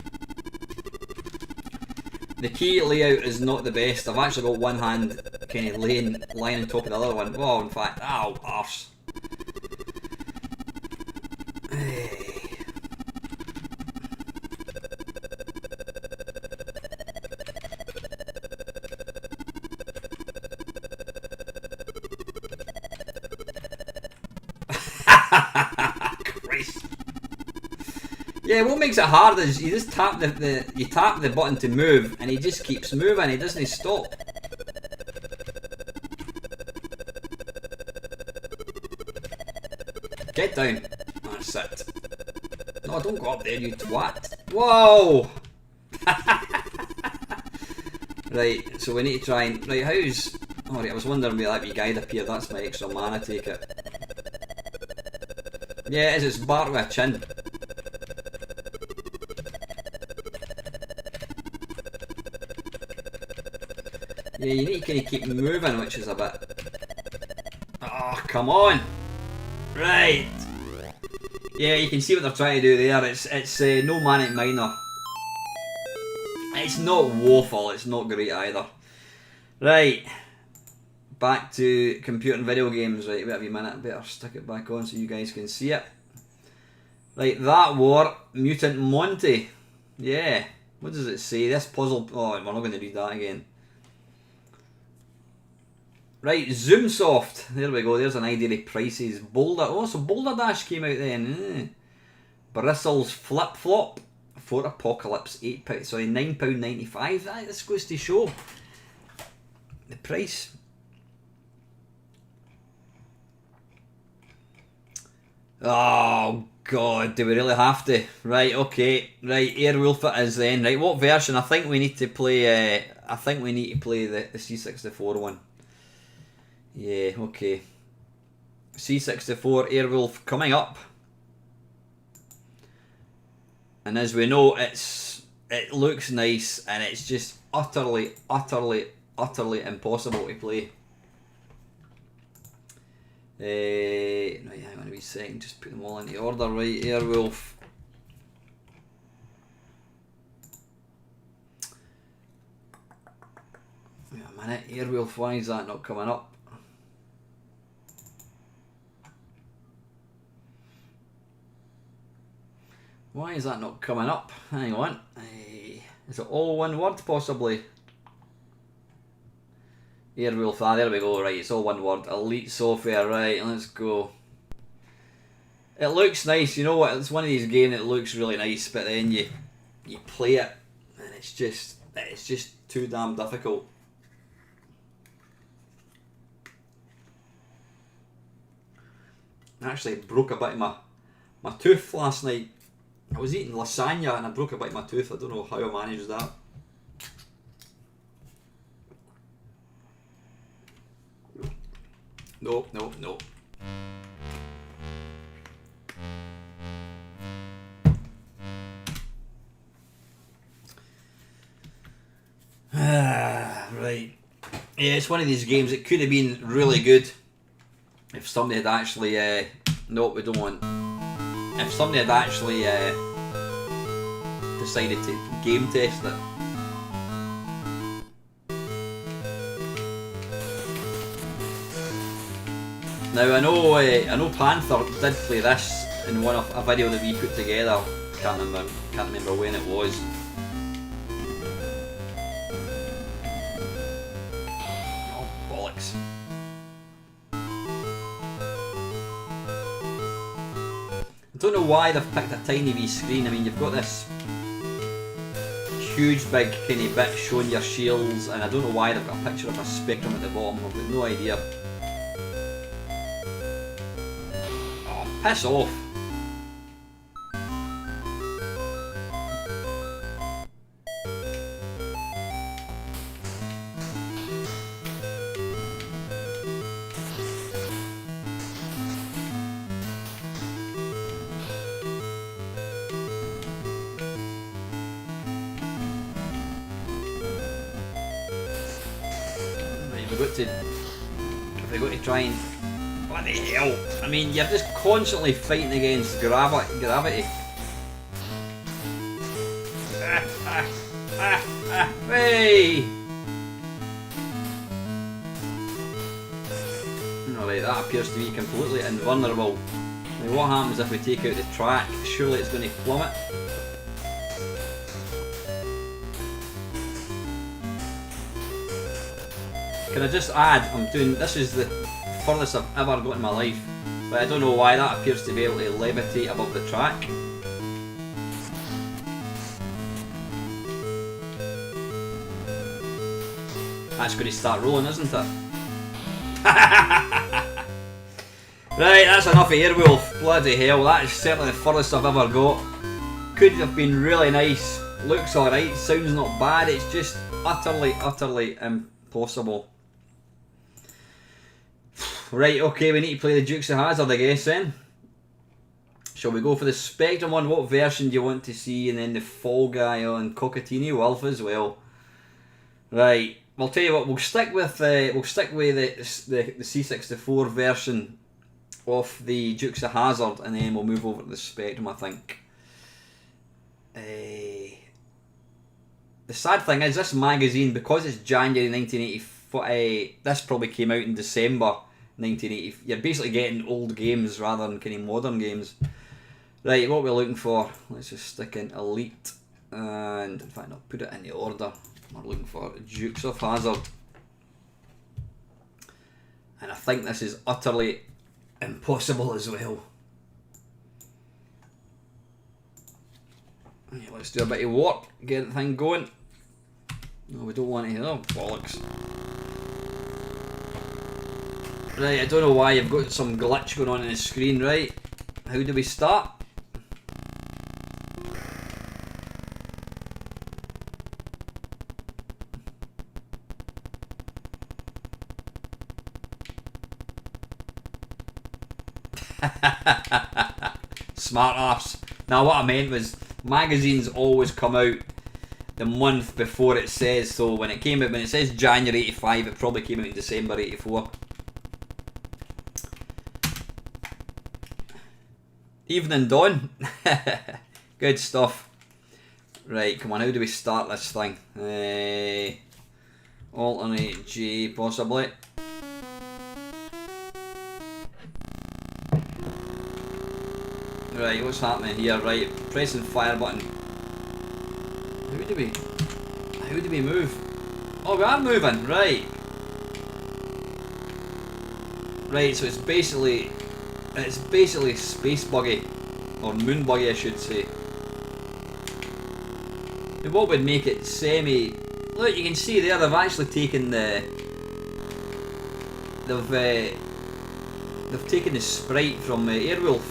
[SPEAKER 1] The key layout is not the best. I've actually got one hand kind of lying on top of the other one. Well, in fact, ow, arse. Yeah, what makes it hard is you just tap you tap the button to move, and he just keeps moving. He doesn't stop. Get down. That's it. No, don't go up there, you twat. Whoa! Right, so we need to try and how's? Oh, right, I was wondering where that wee guide appeared. That's my extra mana. Take it. Yeah, it is. It's Bart with a chin. Yeah, you need to kind of keep moving, which is a bit. Oh, come on! Right. Yeah, you can see what they're trying to do there. It's no Manic Miner. It's not woeful. It's not great either. Right. Back to computer and video games. Right, wait a minute. Better stick it back on so you guys can see it. Right, that were Mutant Monty. Yeah. What does it say? This puzzle. Oh, we're not going to read that again. Right, Zoomsoft. There we go. There's an idea of prices. Boulder. Oh, so Boulder Dash came out then. Bristles Flip Flop for Apocalypse. £8. Sorry, £9.95. This goes to show the price. Oh God, do we really have to? Right, okay. Right, Airwolf it is then. Right, what version? I think we need to play. I think we need to play the C64 one. Yeah, okay. C64 Airwolf coming up. And as we know, it looks nice and it's just utterly impossible to play. Right, hang on a wee second, just put them all into order. Right, Airwolf. Wait a minute, Airwolf, why is that not coming up? Why is that not coming up? Hang on. Is it all one word, possibly? Airwolf, there we go, right, it's all one word. Elite Software, right, let's go. It looks nice, you know what, it's one of these games that looks really nice, but then you play it, and it's just too damn difficult. I actually broke a bit of my tooth last night. I was eating lasagna and I broke a bite of my tooth. I don't know how I managed that. No, no, no. Right. Yeah, it's one of these games. It could have been really good if somebody had actually. No, we don't want. If somebody had actually decided to game test it. Now I know Panther did play this in one of a video that we put together. Can't remember when it was. Oh bollocks! I don't know why they've picked a tiny wee screen. I mean, you've got this huge big kind of bit showing your shields, and I don't know why they've got a picture of a Spectrum at the bottom. I've got no idea. Oh, piss off! If we got to try and... What the hell? I mean, you're just constantly fighting against gravity. Hey! Alright, that appears to be completely invulnerable. Now what happens if we take out the track? Surely it's going to plummet. Can I just add, this is the furthest I've ever got in my life, but I don't know why that appears to be able to levitate above the track. That's going to start rolling, isn't it? Right, that's enough of Airwolf. Bloody hell, that is certainly the furthest I've ever got. Could have been really nice, looks alright, sounds not bad, it's just utterly impossible. Right, okay, we need to play the Dukes of Hazzard, I guess, then. Shall we go for the Spectrum one? What version do you want to see? And then the Fall Guy on Cockatini Wolf as well. Right, I'll tell you what, we'll stick with the C64 version of the Dukes of Hazzard, and then we'll move over to the Spectrum, I think. The sad thing is, this magazine, because it's January 1984, this probably came out in December 1980. You're basically getting old games rather than kind of modern games. Right, what we're looking for, let's just stick in Elite, and in fact I'll put it in the order. We're looking for Dukes of Hazzard, and I think this is utterly impossible as well. Yeah, let's do a bit of warp, get the thing going. No, we don't want to hear, oh bollocks. Right, I don't know why you've got some glitch going on in the screen, right? How do we start? Smart arse. Now what I meant was, magazines always come out the month before it says, so when it came out, when it says January 85, it probably came out in December 84. Evening Dawn. Good stuff. Right, come on, how do we start this thing? Alternate G, possibly. Right, what's happening here? Right, pressing fire button. How do we move? Oh, we are moving, right. Right, so it's basically space buggy, or moon buggy I should say. And what would make it semi... Look, you can see there they've actually taken they've taken the sprite from Airwolf.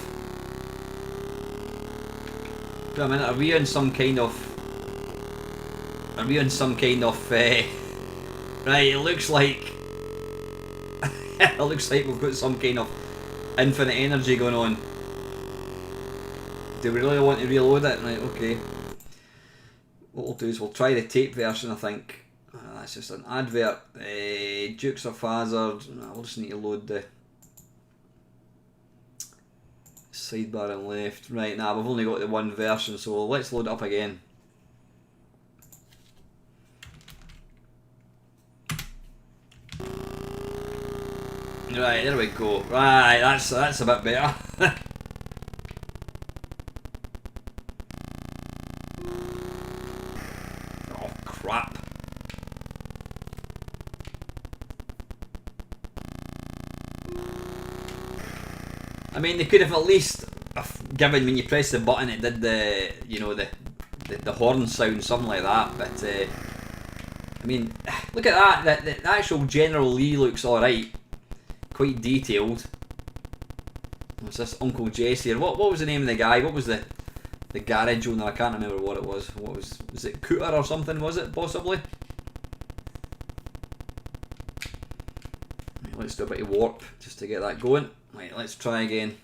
[SPEAKER 1] Wait a minute, are we on some kind of... Are we on some kind of... right, it looks like... it looks like we've got some kind of infinite energy going on. Do we really want to reload it? Right, okay. What we'll do is we'll try the tape version, I think. That's just an advert. Dukes of Hazzard. We'll just need to load the sidebar and left. Right, now we've only got the one version, so let's load it up again. Right, there we go. Right, that's a bit better. Oh crap. I mean, they could have at least given, when you press the button, it did the, you know, the horn sound, something like that. But I mean, look at that. The actual General Lee looks all right, quite detailed. What's this, Uncle Jesse? Or what was the name of the guy? What was the garage owner? I can't remember what it was. What was it? Cooter or something? Was it possibly? Right, let's do a bit of warp just to get that going. Right, let's try again.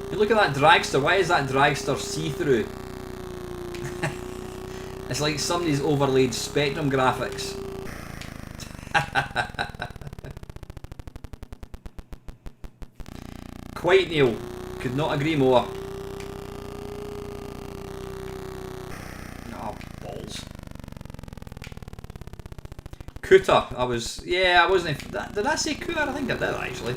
[SPEAKER 1] Hey, look at that dragster. Why is that dragster see-through? It's like somebody's overlaid Spectrum graphics. Quite, Neil. Could not agree more. Oh, balls. Cooter. I wasn't... Did I say Cooter? I think I did, actually.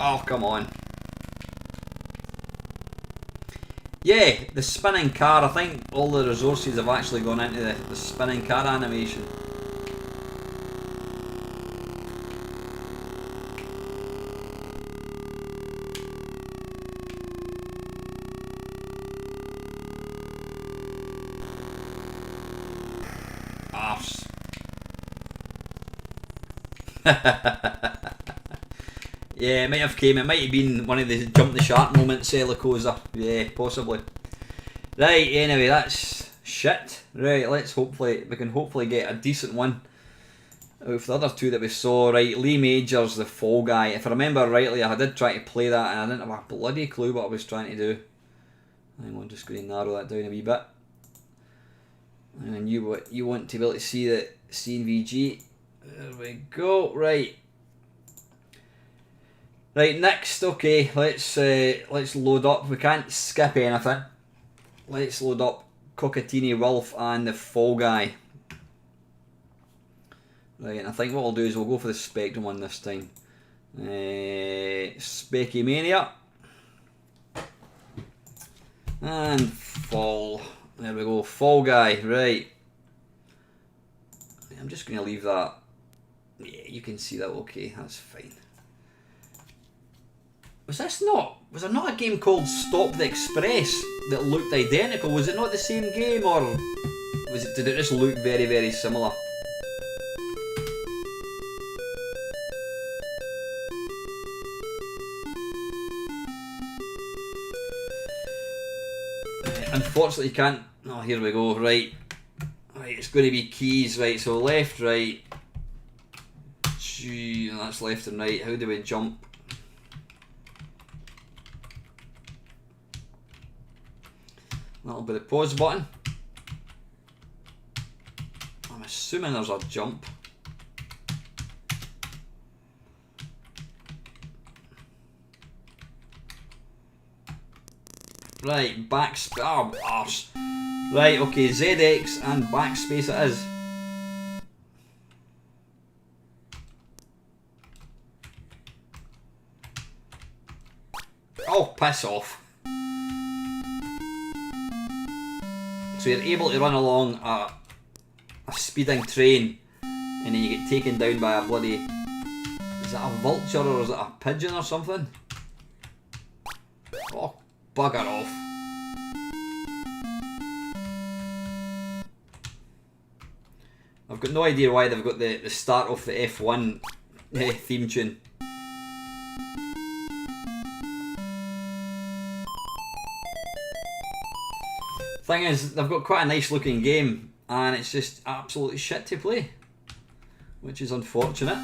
[SPEAKER 1] Oh, come on. Yeah, the spinning car. I think all the resources have actually gone into the spinning car animation. Arse. Yeah, it might have came. It might have been one of the jump the shark moments, Helicosa. Yeah, possibly. Right. Anyway, that's shit. Right. We can hopefully get a decent one out of the other two that we saw. Right. Lee Majors, the Fall Guy. If I remember rightly, I did try to play that, and I didn't have a bloody clue what I was trying to do. I'm just going to narrow that down a wee bit. And you want to be able to see the C&VG. There we go. Right. Right, next, okay, let's load up. We can't skip anything. Let's load up Cockatini Wolf and the Fall Guy. Right, and I think what we'll do is we'll go for the Spectrum one this time. Specky Mania. And Fall. There we go, Fall Guy, right. I'm just going to leave that. Yeah, you can see that, okay, that's fine. Was there not a game called Stop the Express that looked identical? Was it not the same game, or did it just look very, very similar? Unfortunately, you can't. Oh, here we go. Right, it's going to be keys. Right, so left, right. Gee, that's left and right. How do we jump? That'll be the pause button. I'm assuming there's a jump. Right, backspace. Oh, arse. Right, okay, ZX and backspace it is. Oh, piss off. So you're able to run along a speeding train, and then you get taken down by a bloody... Is that a vulture or is it a pigeon or something? Oh, bugger off. I've got no idea why they've got the start of the F1 theme tune. Thing is, they've got quite a nice looking game, and it's just absolutely shit to play, which is unfortunate.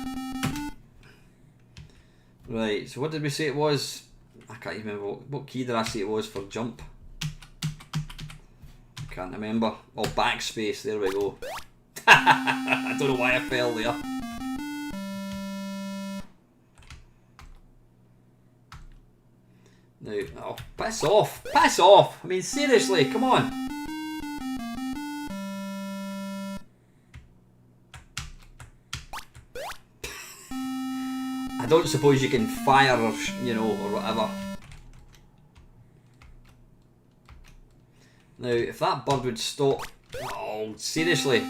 [SPEAKER 1] Right, so what did we say it was? I can't even remember. What key did I say it was for jump? I can't remember. Oh, backspace, there we go. I don't know why I fell there. Now, oh, piss off! Piss off! I mean, seriously, come on! I don't suppose you can fire or, you know, or whatever. Now, if that bird would stop... Oh, seriously.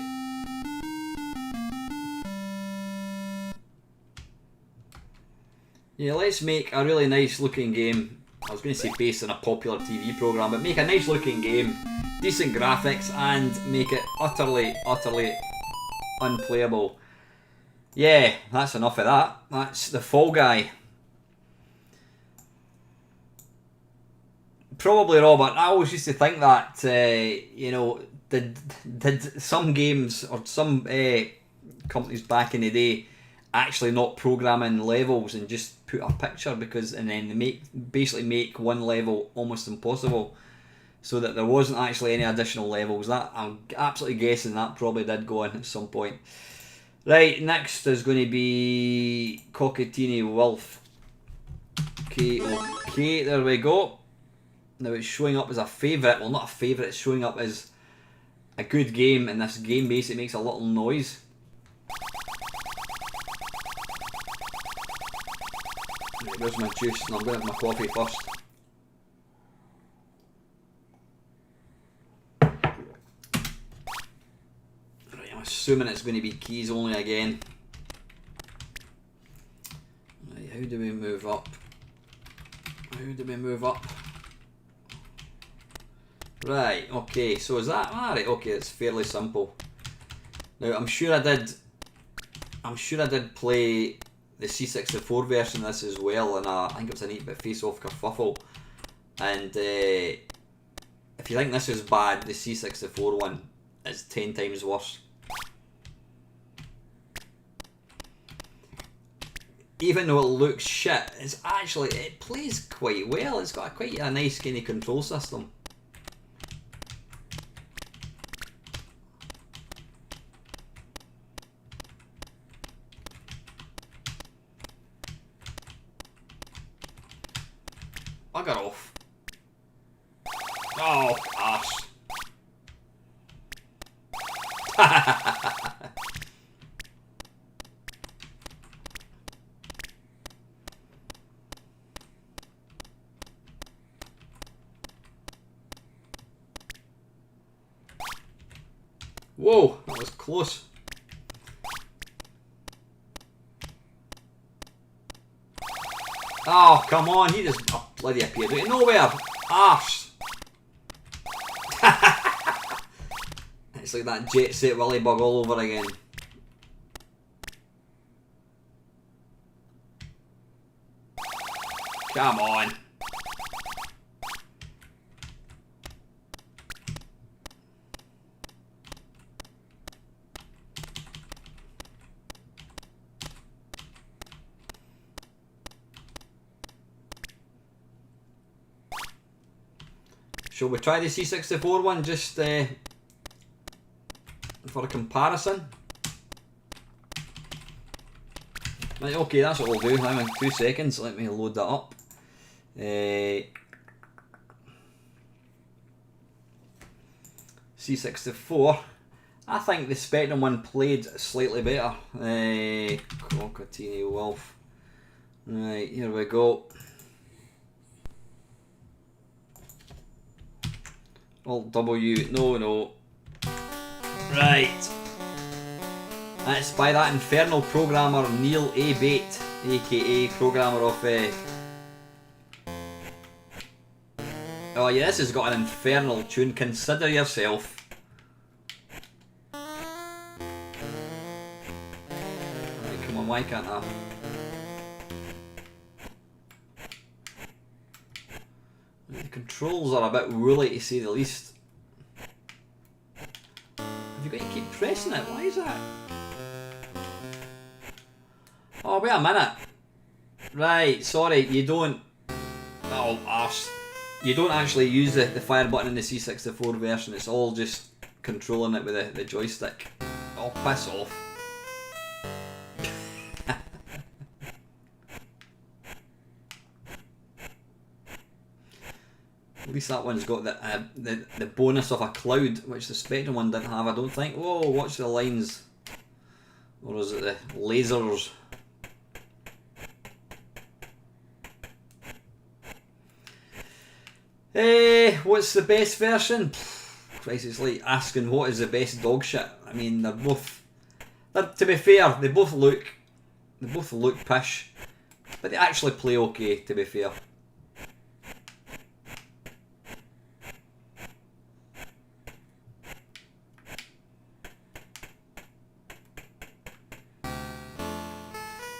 [SPEAKER 1] Yeah, let's make a really nice looking game. I was going to say based on a popular TV programme, but make a nice looking game, decent graphics, and make it utterly unplayable. Yeah, that's enough of that. That's the Fall Guy. Probably, Robert. I always used to think that, you know, did some games or some companies back in the day actually not programming levels and just put a picture, because and then they basically make one level almost impossible, so that there wasn't actually any additional levels. That I'm absolutely guessing that probably did go on at some point. Right, next is going to be Cockatini Wolf. Okay, there we go. Now it's showing up as a favourite. Well, not a favourite, it's showing up as a good game, and this game basically makes a little noise. Right, where's my juice? And I'm going to have my coffee first. Right, I'm assuming it's going to be keys only again. Right, how do we move up? How do we move up? Right, okay, so is that... Alright, okay, it's fairly simple. Now, I'm sure I did play the C64 version of this as well, and I think it was an 8-bit face-off kerfuffle. And if you think this is bad, the C64 one is 10 times worse. Even though it looks shit, it's actually, it plays quite well. It's got quite a nice kind of control system. Bugger off. Oh, arse. Whoa, that was close. Oh, come on, he just bloody appeared out of nowhere. Arse. It's like that Jet Set Willy bug all over again. Come on. Shall we try the C64 one just for a comparison? Right, okay, that's what we'll do. Hang on 2 seconds, let me load that up. C64. I think the Spectrum one played slightly better. Cockatini Wolf. Right, here we go. Alt W, no. Right. That's by that infernal programmer Neil A. Bate, aka programmer of oh yeah, this has got an infernal tune, Consider Yourself. why can't I? The controls are a bit woolly to say the least. Have you got to keep pressing it? Why is that? Oh, wait a minute. Right, sorry, you don't... Oh, arse. You don't actually use the fire button in the C64 version, it's all just controlling it with the joystick. Oh, piss off. At least that one's got the bonus of a cloud, which the Spectrum one didn't have, I don't think. Whoa, watch the lines. Or is it the lasers? What's the best version? Christ, it's like asking what is the best dog shit. I mean, they're both... to be fair, they both look pish. But they actually play okay, to be fair.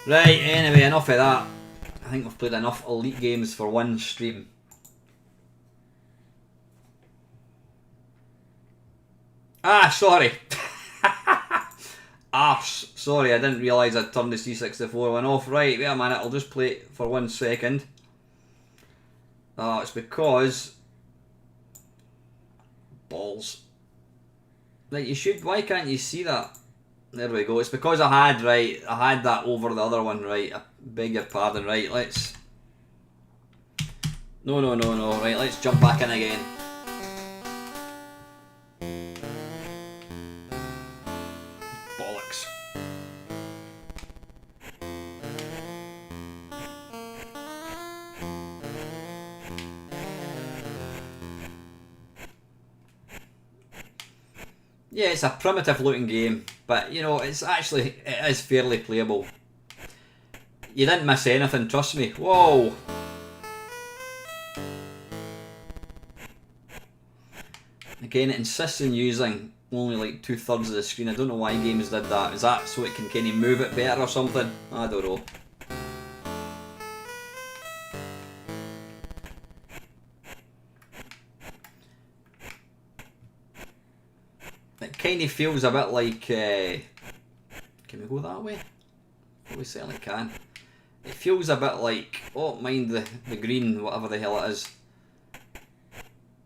[SPEAKER 1] Right, anyway, enough of that. I think we've played enough Elite games for one stream. Ah, sorry. Arse. Sorry, I didn't realise I'd turned the C64 one off. Right, wait a minute, I'll just play it for 1 second. It's because... Balls. Right, you should... Why can't you see that? There we go. It's because I had that over the other one, right? I beg your pardon, right? Let's... No. Right, let's jump back in again. Bollocks. Yeah, it's a primitive looking game, but you know, it is fairly playable. You didn't miss anything, trust me. Whoa! Again, it insists on using only like 2/3 of the screen. I don't know why games did that. Is that so it can kind of move it better or something? I don't know. It kind of feels a bit like... can we go that way? Oh, we certainly can. It feels a bit like... Oh, mind the green, whatever the hell it is.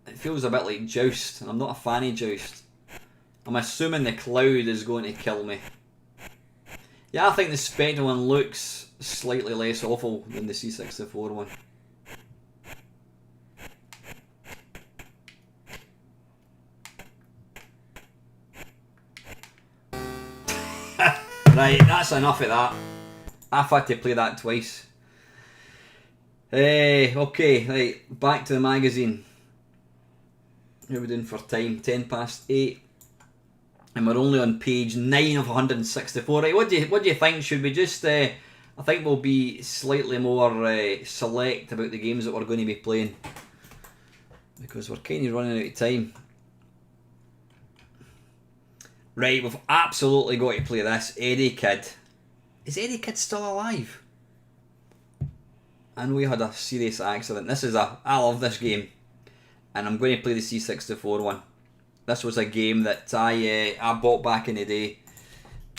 [SPEAKER 1] It feels a bit like Joust, and I'm not a fan of Joust. I'm assuming the cloud is going to kill me. Yeah, I think the Spectrum one looks slightly less awful than the C64 one. Right, that's enough of that. I've had to play that twice. Okay, right, back to the magazine. How are we doing for time? 8:10. And we're only on page 9 of 164. Right, what do you think? Should we just... I think we'll be slightly more select about the games that we're going to be playing. Because we're kind of running out of time. Right, we've absolutely got to play this. Eddie Kid. Is Eddie Kid still alive? I know he had a serious accident. I love this game. And I'm going to play the C64 one. This was a game that I bought back in the day.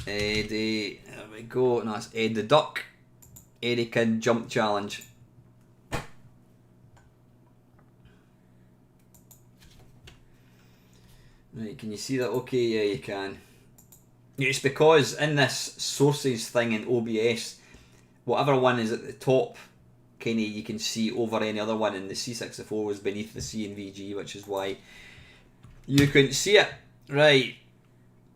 [SPEAKER 1] There we go. No, it's Ed the Duck. Eddie Kid Jump Challenge. Right, can you see that? Okay, yeah, you can. It's because in this sources thing in OBS, whatever one is at the top, kind of you can see over any other one, and the C64 was beneath the C&VG, which is why you couldn't see it. Right.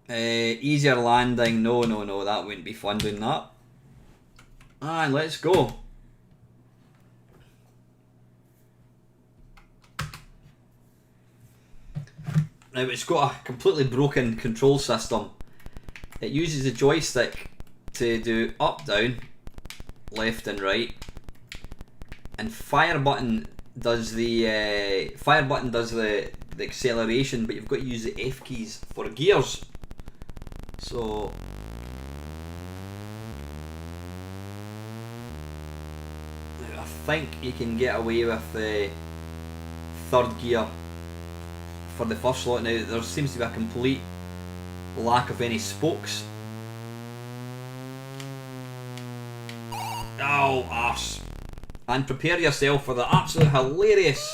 [SPEAKER 1] Easier landing. No, that wouldn't be fun doing that. And let's go. Now it's got a completely broken control system. It uses the joystick to do up, down, left and right, and fire button does the acceleration, but you've got to use the F keys for gears. So think you can get away with the third gear for the first slot. Now there seems to be a complete lack of any spokes. Oh, arse. And prepare yourself for the absolute hilarious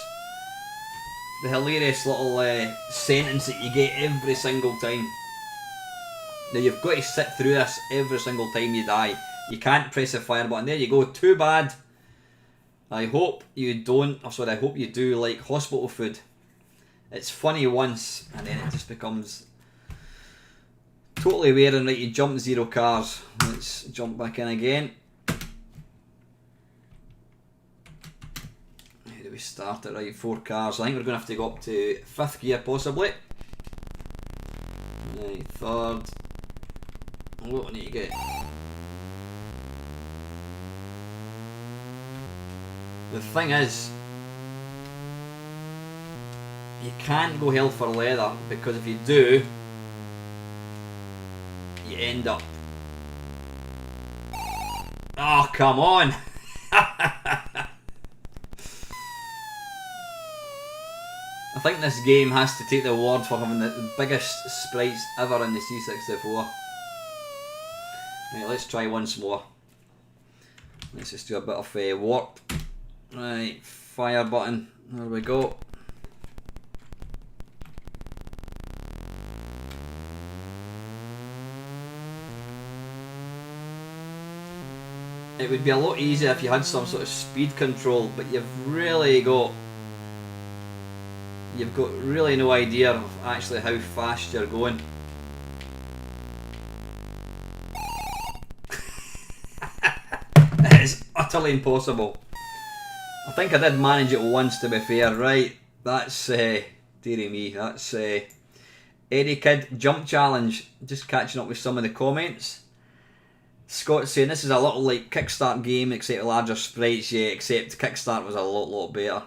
[SPEAKER 1] little sentence that you get every single time. Now you've got to sit through this every single time you die. You can't press the fire button. There you go. Too bad. I hope you don't, or sorry, I hope you do like hospital food. It's funny once, and then it just becomes totally weird. Right, you jump 0 cars. Let's jump back in again. How do we start it? Right, 4 cars. I think we're going to have to go up to 5th gear possibly. Right, 3rd. What do we need to get? The thing is, you can't go hell for leather, because if you do, you end up... Oh, come on! I think this game has to take the award for having the biggest sprites ever in the C64. Right, let's try once more. Let's just do a bit of warp. Right, fire button. There we go. It would be a lot easier if you had some sort of speed control, but you've got really no idea of actually how fast you're going. It is utterly impossible. I think I did manage it once, to be fair. Right, that's dearie me, that's Eddie Kid Jump Challenge. Just catching up with some of the comments. Scott's saying this is a little like Kickstart game except larger sprites. Yeah, except Kickstart was a lot better.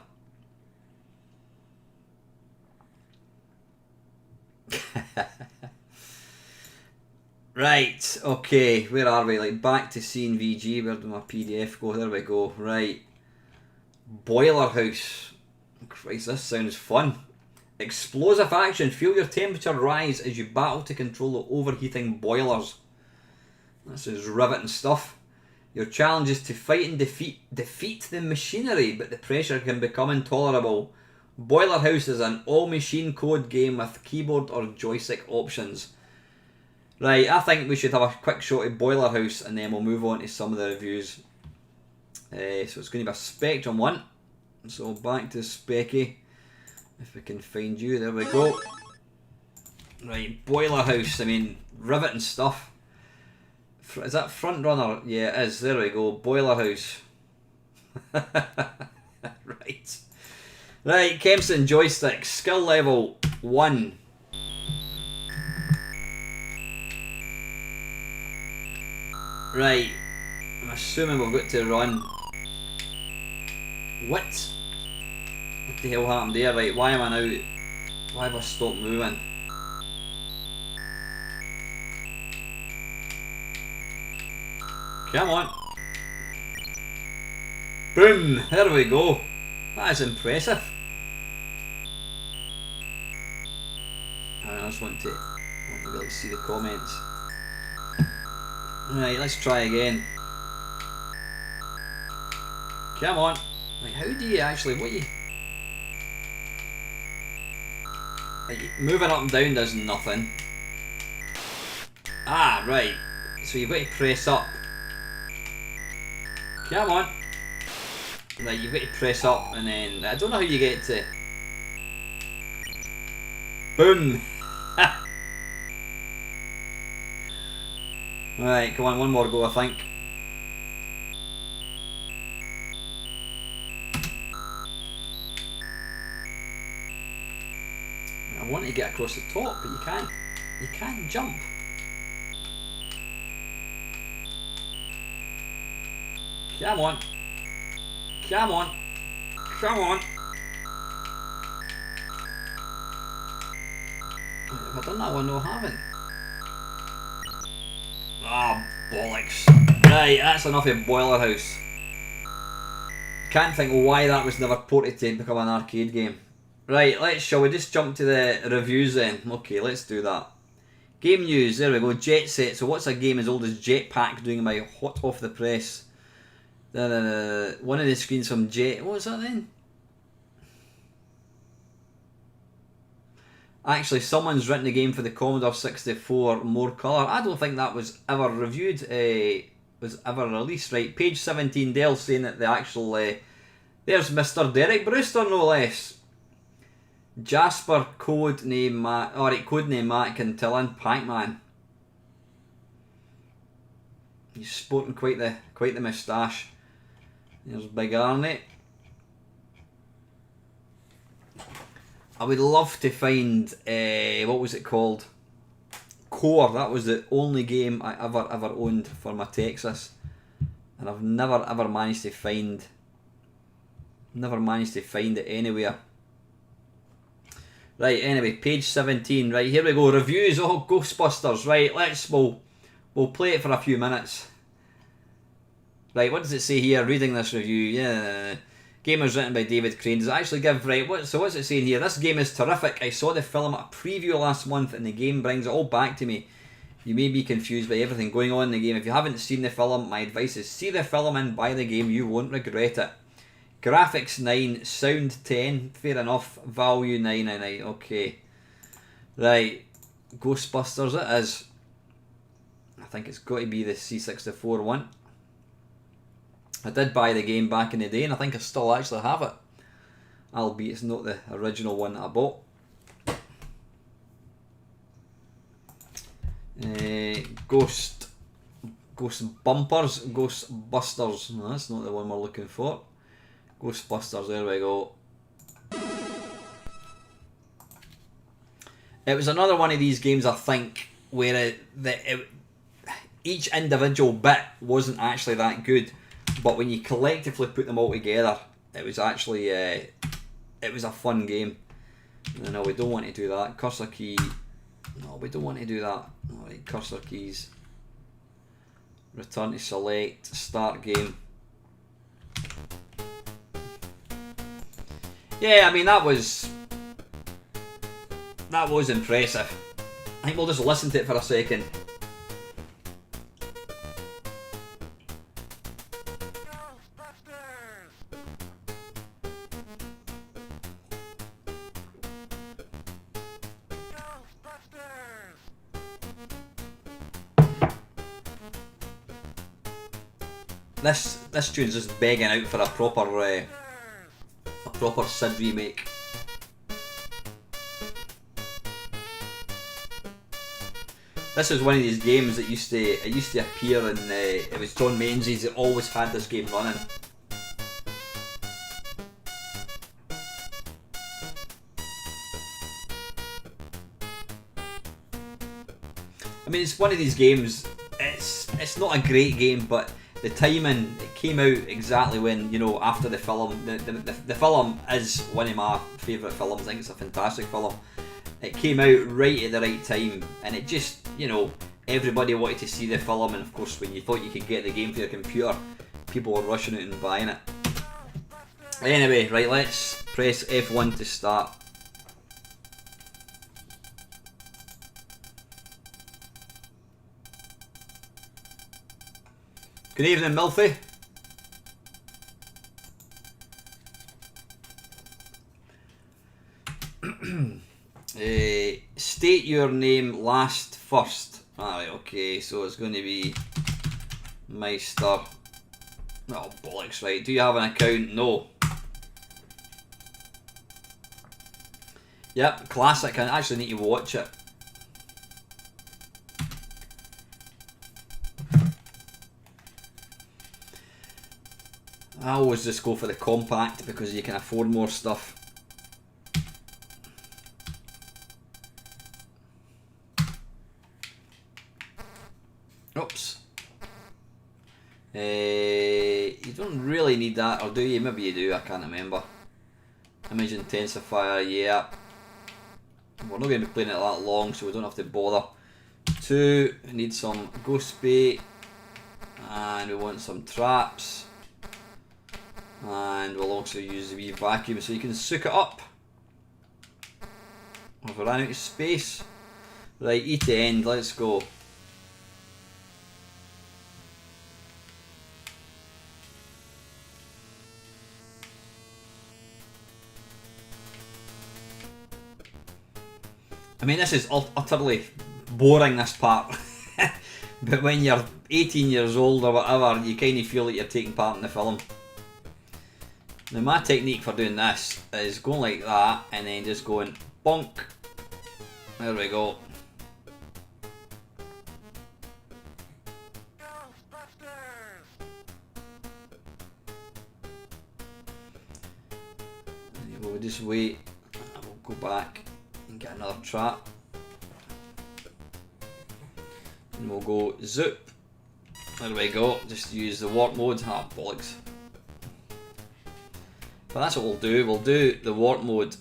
[SPEAKER 1] Right, okay, where are we? Like back to C&VG. Where did my PDF go? There we go. Right, Boiler House. Christ, this sounds fun. Explosive action. Feel your temperature rise as you battle to control the overheating boilers. This is riveting stuff. Your challenge is to fight and defeat the machinery, but the pressure can become intolerable. Boiler House is an all-machine code game with keyboard or joystick options. Right, I think we should have a quick shot at Boiler House and then we'll move on to some of the reviews. So it's going to be a Spectrum one. So back to Specky. If we can find you, there we go. Right, Boiler House, I mean, riveting stuff. Is that Front Runner? Yeah, it is. There we go. Boiler House. Right. Right, Kempson joystick. Skill level 1. Right. I'm assuming we've got to run. What? What the hell happened there? Right, why am I now... Why have I stopped moving? Come on. Boom! There we go. That is impressive. I just want to really see the comments. Right, let's try again. Come on. Like, how do you actually... What you... Like, moving up and down does nothing. Ah, right. So you've got to press up. Come on. Right, you've got to press up and then... I don't know how you get to... Boom! Right, come on, one more go I think. I want to get across the top, but you can't. You can't jump. Come on. Come on. Come on. Have I done that one? No, I haven't. Ah, bollocks. Right, that's enough of Boiler House. can't think why that was never ported to become an arcade game. Right, shall we just jump to the reviews then? Okay, let's do that. Game news, there we go, Jet Set. So what's a game as old as Jetpack doing my hot off the press? One of the screens from Jet, what was that then? Actually, someone's written the game for the Commodore 64 more colour. I don't think that was ever reviewed, was ever released. Right, page 17, Dale saying that the actual, there's Mr. Derek Brewster, no less. Jasper, codename Matt Quintillan, Pac-Man. He's sporting quite the moustache. There's Big Arnie. I would love to find, what was it called? Core. That was the only game I ever owned for my Texas, and I've never ever managed to find it anywhere. Right, anyway, page 17. Right, here we go. Reviews. Oh, Ghostbusters. Right, we'll play it for a few minutes. Right, what does it say here? Reading this review. Yeah. Game was written by David Crane. Does it actually give, right, what's it saying here? This game is terrific. I saw the film at a preview last month and the game brings it all back to me. You may be confused by everything going on in the game. If you haven't seen the film, my advice is see the film and buy the game. You won't regret it. Graphics 9, sound 10, fair enough. Value 999. Okay. Right, Ghostbusters it is. I think it's got to be the C64 one. I did buy the game back in the day and I think I still actually have it, albeit it's not the original one that I bought. Ghost Bumpers, Ghostbusters. No, that's not the one we're looking for. Ghostbusters, there we go. It was another one of these games, I think, where each individual bit wasn't actually that good. But when you collectively put them all together, it was actually it was a fun game. No, we don't want to do that. Cursor key. No, we don't want to do that. Alright, cursor keys. Return to select. Start game. Yeah, I mean that was impressive. I think we'll just listen to it for a second. This tune's just begging out for a proper Sid remake. This is one of these games that used to appear in it was John Menzies that always had this game running. I mean, it's one of these games. It's not a great game, but the timing, it came out exactly when, you know, after the film. The film is one of my favourite films. I think it's a fantastic film. It came out right at the right time, and it just, you know, everybody wanted to see the film, and of course when you thought you could get the game for your computer, people were rushing out and buying it. Anyway, right, let's press F1 to start. Good evening, Milfy. State your name last first. Alright, okay, so it's going to be Meister. Oh, bollocks, right. Do you have an account? No. Yep, classic. I actually need to watch it. I always just go for the compact because you can afford more stuff. Oops. You don't really need that, or do you? Maybe you do, I can't remember. Image intensifier, yeah. We're not going to be playing it that long, so we don't have to bother. 2, we need some ghost bait, and we want some traps. And we'll also use the wee vacuum so you can soak it up. We've run out of space. Right, E to end, let's go. I mean, this is utterly boring, this part. But when you're 18 years old or whatever, you kind of feel like you're taking part in the film. Now my technique for doing this is going like that and then just going bonk. There we go.
[SPEAKER 2] Ghostbusters!
[SPEAKER 1] And we'll just wait and we'll go back and get another trap. And we'll go zoop. There we go. Just use the warp mode. Ah, bollocks. But that's what we'll do. We'll do the warp mode.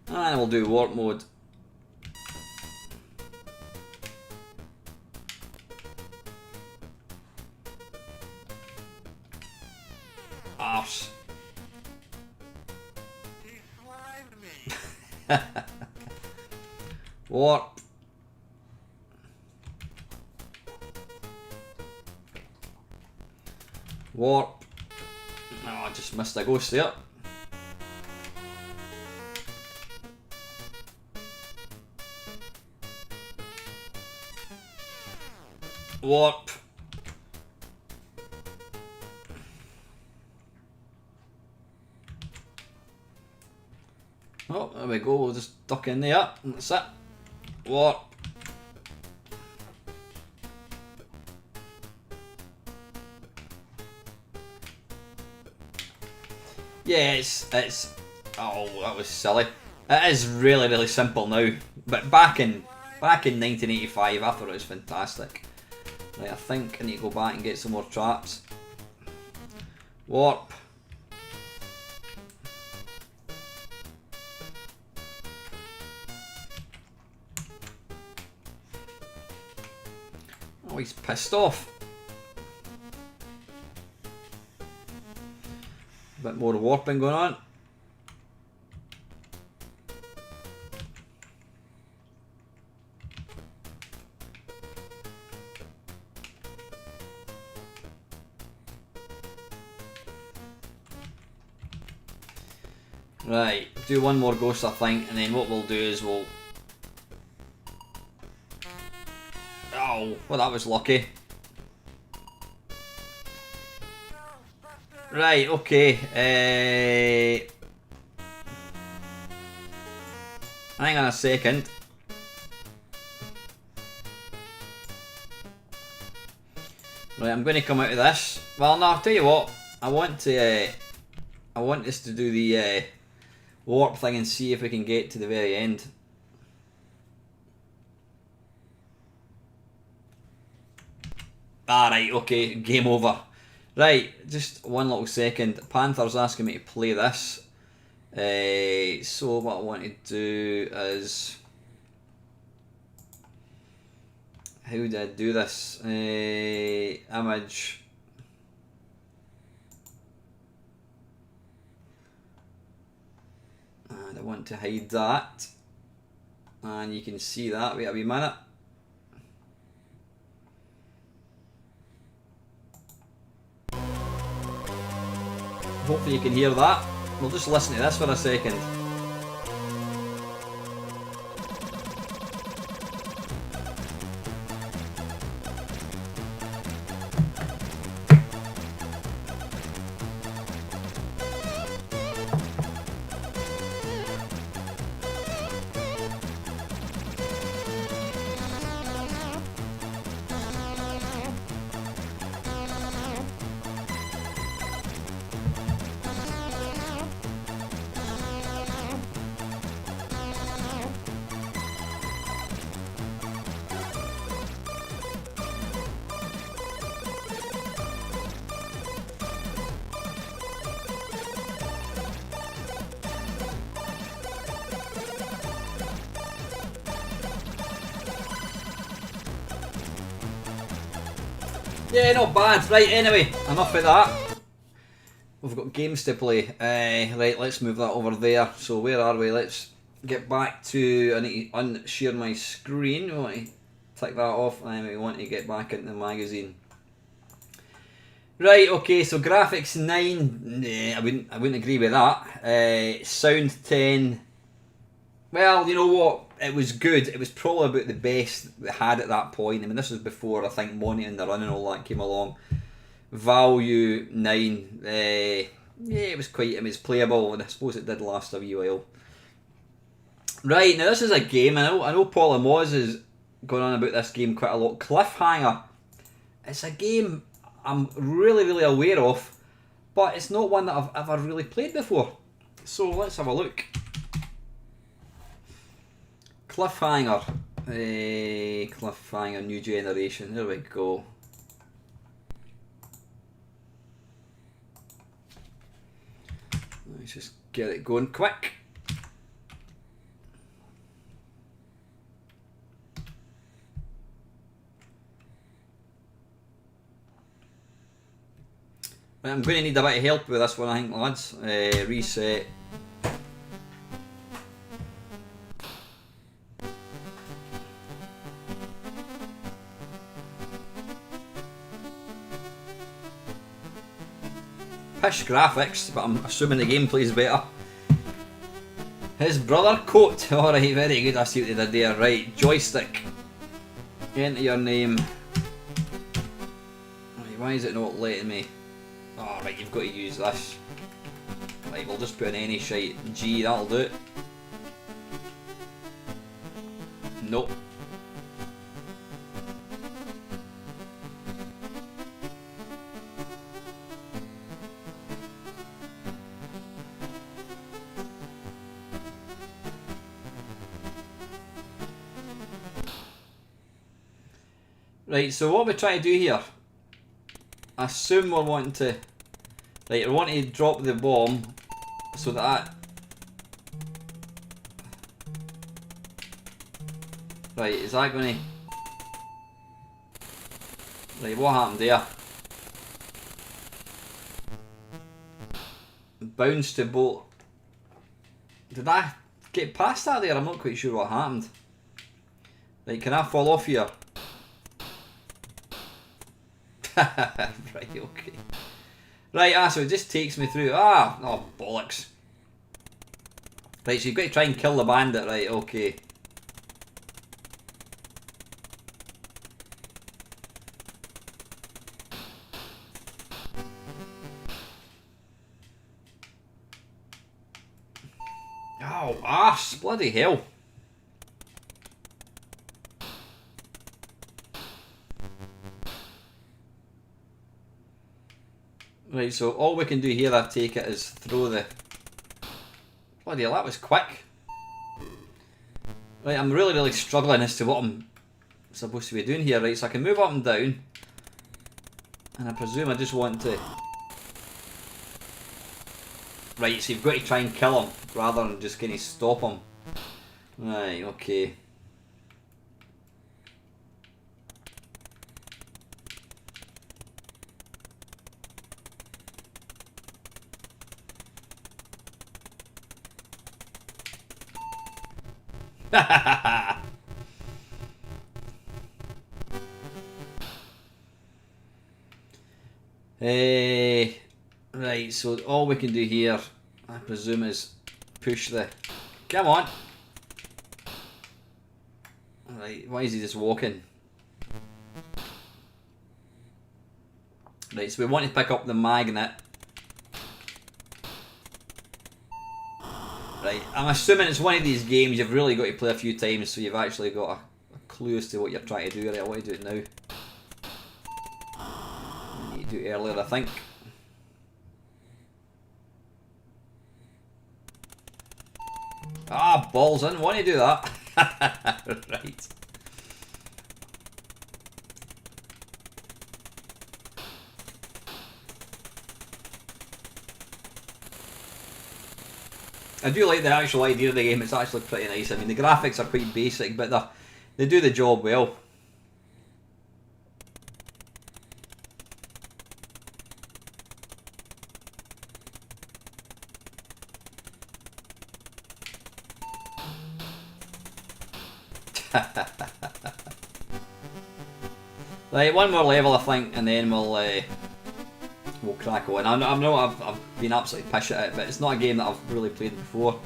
[SPEAKER 1] And we'll do warp mode. Arse.
[SPEAKER 2] He slimed me!
[SPEAKER 1] Warp. Warp. Oh, I just missed a ghost there. Warp. Oh, there we go. We'll just duck in there. And that's it. Warp. Yeah, it's oh, that was silly. It is really, really simple now. But back in 1985, I thought it was fantastic. Right, I think I need to go back and get some more traps. Warp. Oh, he's pissed off. A bit more warping going on. Right, do one more ghost I think, and then what we'll do is we'll... Oh, well that was lucky. Right, okay. Hang on a second. Right, I'm going to come out of this. Well, no, I'll tell you what. I want us to do the warp thing and see if we can get to the very end. Alright, okay, game over. Right, just one little second. Panther's asking me to play this. So what I want to do is... How did I do this? Image. And I want to hide that. And you can see that. Wait a wee minute. Hopefully you can hear that. We'll just listen to this for a second. Yeah, not bad. Right, anyway, enough of that. We've got games to play. Right, let's move that over there. So where are we? Let's get back to... I need to unshare my screen. We want to tick that off, and then we want to get back into the magazine. Right, okay, so graphics 9, I wouldn't agree with that. Sound 10. Well, you know what? It was good. It was probably about the best they had at that point. I mean, this was before I think Monty and the Run and all that came along. Value 9. Yeah, it was playable, and I suppose it did last a wee while. Right, now this is a game. I know Paul and Moz has gone on about this game quite a lot. Cliffhanger. It's a game I'm really aware of, but it's not one that I've ever really played before. So let's have a look. Cliffhanger. Cliffhanger New Generation. There we go. Let's just get it going quick. I'm going to need a bit of help with this one, I think, lads. Reset. Pish graphics, but I'm assuming the gameplay's better. His brother coat. Alright, very good. I see what they did there. Right, joystick. Enter your name. Right, why is it not letting me? Oh, right, you've got to use this. Right, we'll just put in any shite. G, that'll do it. Nope. Right, so what we're trying to do here, I assume we're wanting to, right, we want to drop the bomb so that, right, is that going to, right, what happened there? Bounce to bolt. Did I get past that there? I'm not quite sure what happened. Right, can I fall off here? Right, okay. Right, so it just takes me through. Oh, bollocks. Right, so you've got to try and kill the bandit, right, okay. Oh, arse, bloody hell. Right, so all we can do here, I take it, is throw the... Bloody hell, that was quick. Right, I'm really struggling as to what I'm supposed to be doing here. Right, so I can move up and down. And I presume I just want to... Right, so you've got to try and kill him, rather than just kind of stop him. Right, okay. Right, so all we can do here, I presume, is push the... Come on! Right, why is he just walking? Right, so we want to pick up the magnet. Right, I'm assuming it's one of these games you've really got to play a few times so you've actually got a clue as to what you're trying to do. Right, I want to do it now. I need to do it earlier, I think. Ah, balls, I didn't want to do that. Right. I do like the actual idea of the game. It's actually pretty nice. I mean, the graphics are quite basic, but they do the job well. Right, one more level I think, and then we'll crack on. I know I've been absolutely pish at it, but it's not a game that I've really played before.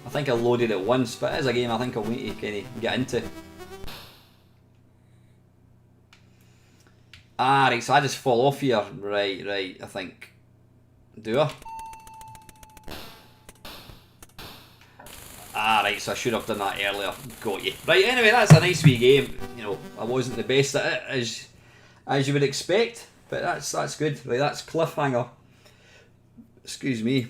[SPEAKER 1] I think I loaded it once, but it is a game I think I'll need to kind of get into. Ah, right, so I just fall off here. Right, I think. Do I? Ah, right, so I should have done that earlier. Got you. Right, anyway, that's a nice wee game. You know, I wasn't the best at it, as you would expect, but that's good. Right, that's Cliffhanger. Excuse me.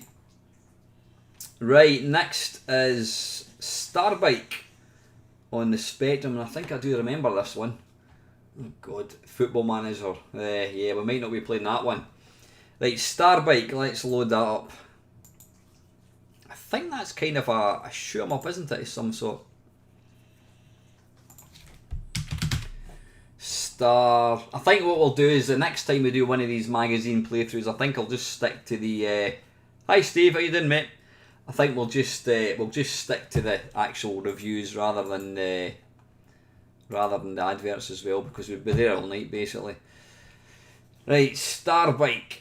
[SPEAKER 1] Right, next is Starbike on the Spectrum, and I think I do remember this one. Oh God, Football Manager. Yeah, we might not be playing that one. Right, Starbike, let's load that up. I think that's kind of a shoot 'em up, isn't it, of some sort? I think what we'll do is the next time we do one of these magazine playthroughs, I think I'll just stick to the. Hi Steve, how you doing, mate? I think we'll just stick to the actual reviews rather than the adverts as well, because we'll be there all night basically. Right, Starbike.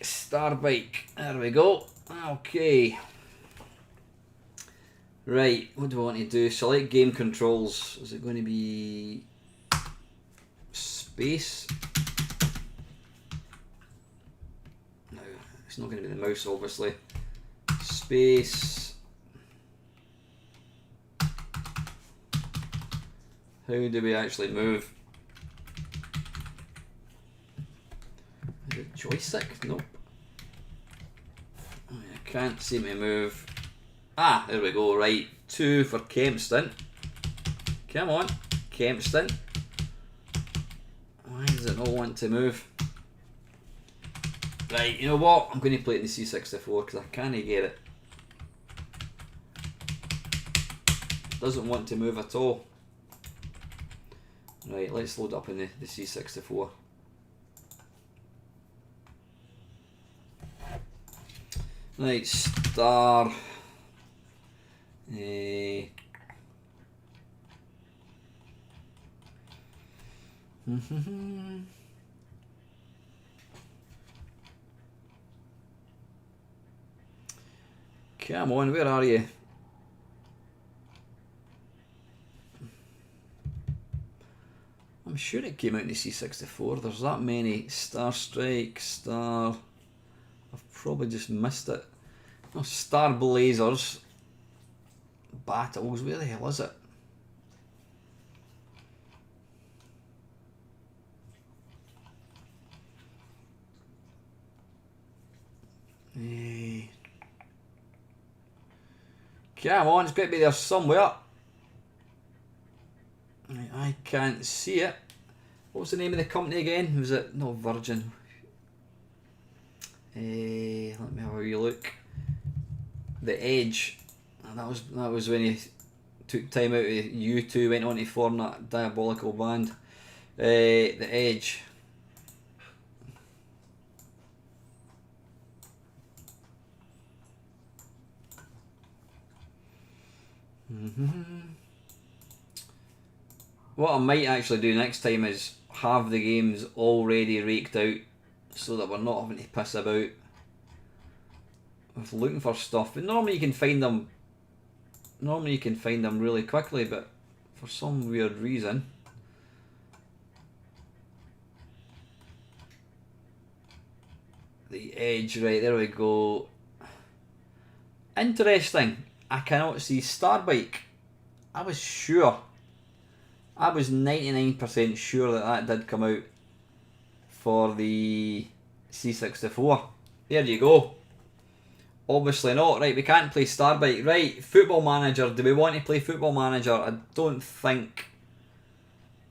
[SPEAKER 1] There we go. Okay. Right, what do I want to do? Select game controls. Is it going to be space? No, it's not going to be the mouse, obviously. Space. How do we actually move? Is it joystick? Nope. I can't seem to move. Ah, there we go. Right, 2 for Kempston. Come on, Kempston. Why does it not want to move? Right, you know what? I'm going to play it in the C64 because I can't get it. It doesn't want to move at all. Right, let's load up in the C64. Right, star. Come on, where are you? I'm sure it came out in the C64. There's that many. Star Strike, Star. I've probably just missed it. Oh, Star Blazers. Battles. Where the hell is it? Come on, it's got to be there somewhere. I can't see it. What was the name of the company again? Was it not Virgin? Let me have a wee look. The Edge. That was when he took time out of U2, went on to form that diabolical band. The Edge. What I might actually do next time is have the games already raked out so that we're not having to piss about with looking for stuff. But normally you can find them really quickly, but for some weird reason the Edge, right, there we go. Interesting. I cannot see Starbike. I was 99% sure that did come out for the C64. There you go. Obviously not. Right, we can't play Starbike. Right, Football Manager. Do we want to play Football Manager? I don't think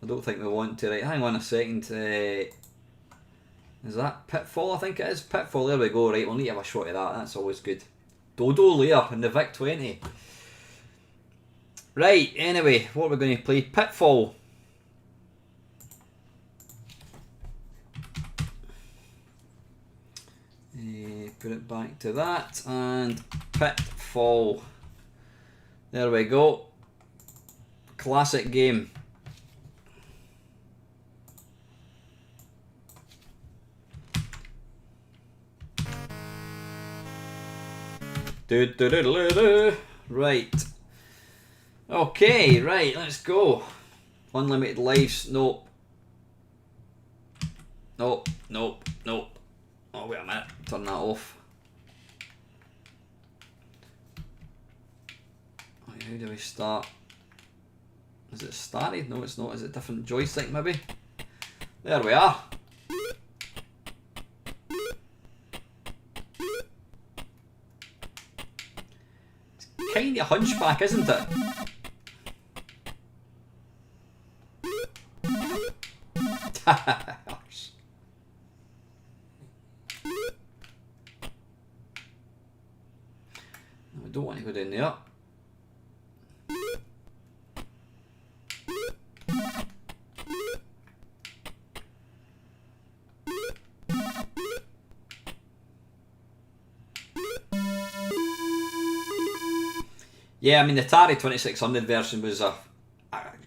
[SPEAKER 1] we want to. Right, hang on a second. Is that Pitfall? I think it is. Pitfall, there we go. Right, we'll need to have a shot of that. That's always good. Dodo Layer and the VIC-20. Right, anyway, what we're going to play? Pitfall. Put it back to that, and Pitfall. There we go. Classic game. Right. Okay, right, let's go. Unlimited lives, nope. Nope, nope, nope. Oh, wait a minute, turn that off. Right, how do we start? Is it started? No, it's not. Is it a different joystick, maybe? There we are. It's kind of hunchback, isn't it? No, I don't want to go down there. Yeah, I mean the Atari 2600 version was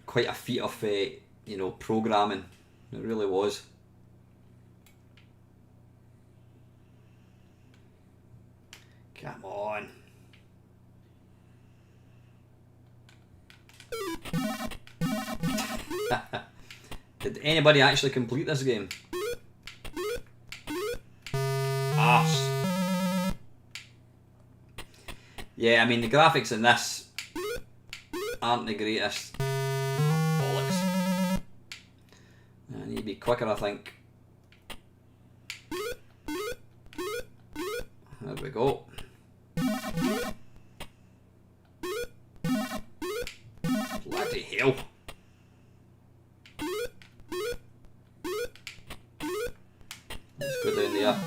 [SPEAKER 1] quite a feat of you know, programming. It really was. Come on. Did anybody actually complete this game? Arse. Yeah, I mean the graphics in this aren't the greatest. Bollocks. I need to be quicker, I think. There we go. Bloody hell. Let's go down there.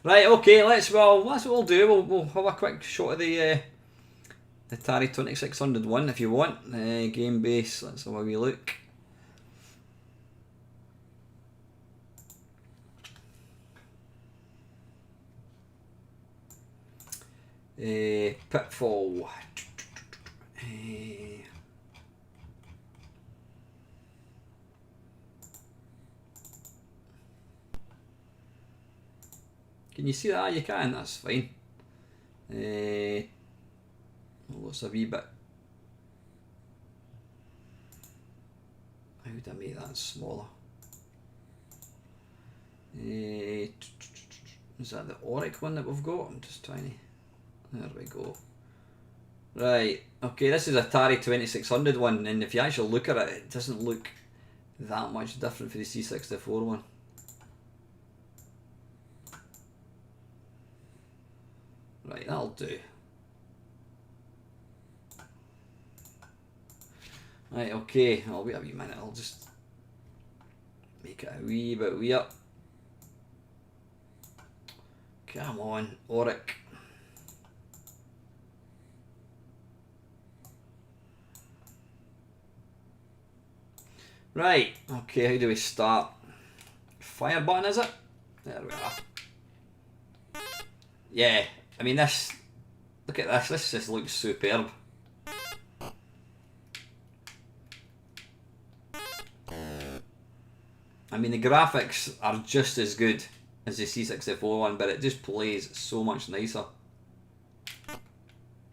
[SPEAKER 1] Right, okay, that's what we'll do. We'll have a quick shot of the Atari 2600 one if you want. Game base, let's have a wee look. Pitfall. Can you see that? You can, that's fine. Well, it's a wee bit. How would I make that smaller? Is that the Auric one that we've got? I'm just trying to. There we go. Right, okay, this is Atari 2600 one, and if you actually look at it, it doesn't look that much different for the C64 one. Right, that'll do. Right, okay, I'll wait a wee minute, I'll just make it a wee bit weird. Come on, Auric. Right, okay, how do we start? Fire button, is it? There we are. Yeah, I mean this, look at this just looks superb. I mean the graphics are just as good as the C64 one, but it just plays so much nicer.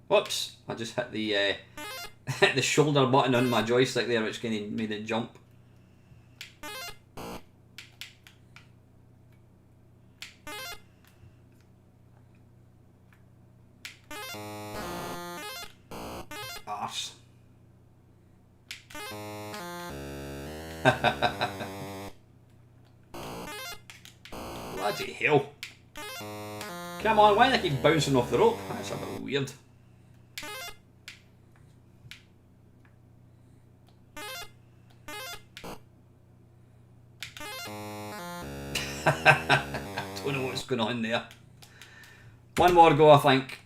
[SPEAKER 1] Whoops, I just hit the hit the shoulder button on my joystick there, which kind of made it jump. Arse. Bloody hell. Come on, why do I keep bouncing off the rope? That's a bit weird. Don't know what's going on there. One more go, I think.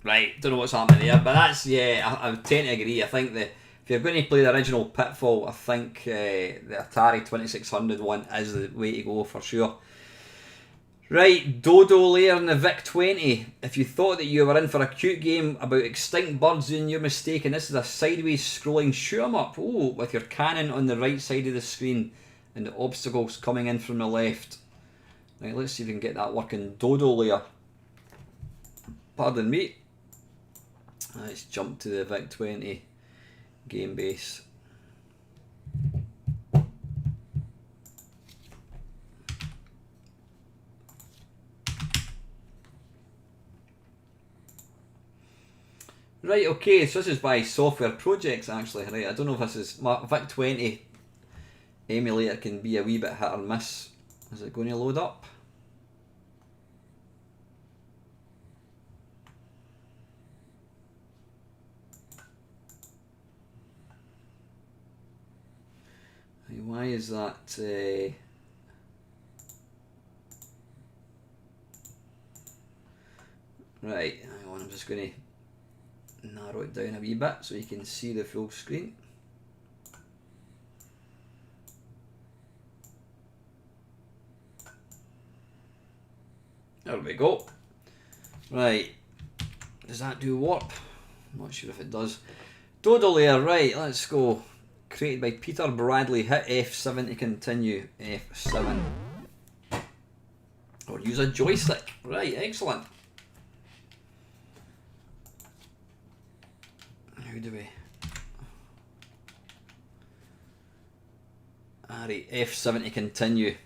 [SPEAKER 1] Right, don't know what's happening there, but that's, yeah, I tend to agree. I think that if you're going to play the original Pitfall, I think the Atari 2600 one is the way to go for sure. Right, Dodo Layer and the VIC-20. If you thought that you were in for a cute game about extinct birds, then you're mistaken. This is a sideways scrolling shoot 'em up. Oh, with your cannon on the right side of the screen and the obstacles coming in from the left. Right, let's see if we can get that working. Dodo Layer. Pardon me. Let's jump to the VIC-20 game base. Right, okay, so this is by Software Projects actually. Right, I don't know if this is... My VIC-20 emulator can be a wee bit hit or miss. Is it going to load up? Why is that? Right, hang on, I'm just going to narrow it down a wee bit so you can see the full screen. There we go. Right, does that do warp? I'm not sure if it does. Dodo Layer, right, let's go. Created by Peter Bradley. Hit F7 to continue. F7. Or use a joystick. Right, excellent. How do we... Alright, F7 to continue.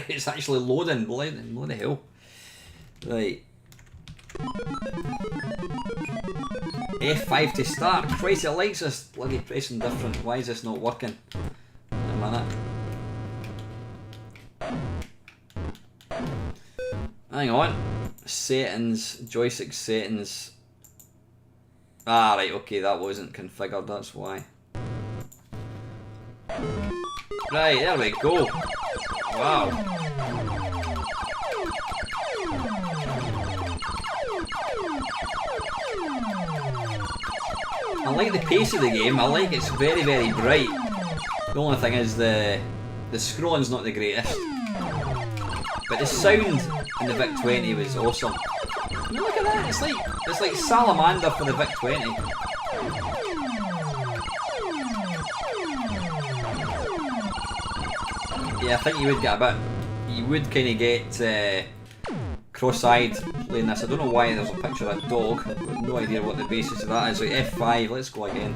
[SPEAKER 1] It's actually loading. Bloody hell. Right. F5 to start. Christ, it likes this bloody pressing different. Why is this not working? A minute. Hang on. Settings, joystick settings. Ah, right, okay, that wasn't configured, that's why. Right, there we go. Wow. I like the pace of the game. I like it's very, very bright. The only thing is the scrolling's not the greatest. But the sound in the VIC-20 was awesome. I mean, look at that. It's like Salamander for the VIC-20. Yeah, I think you would get a bit. You would kind of get cross-eyed playing this. I don't know why there's a picture of a dog. I've got no idea what the basis of that is. So F5, let's go again.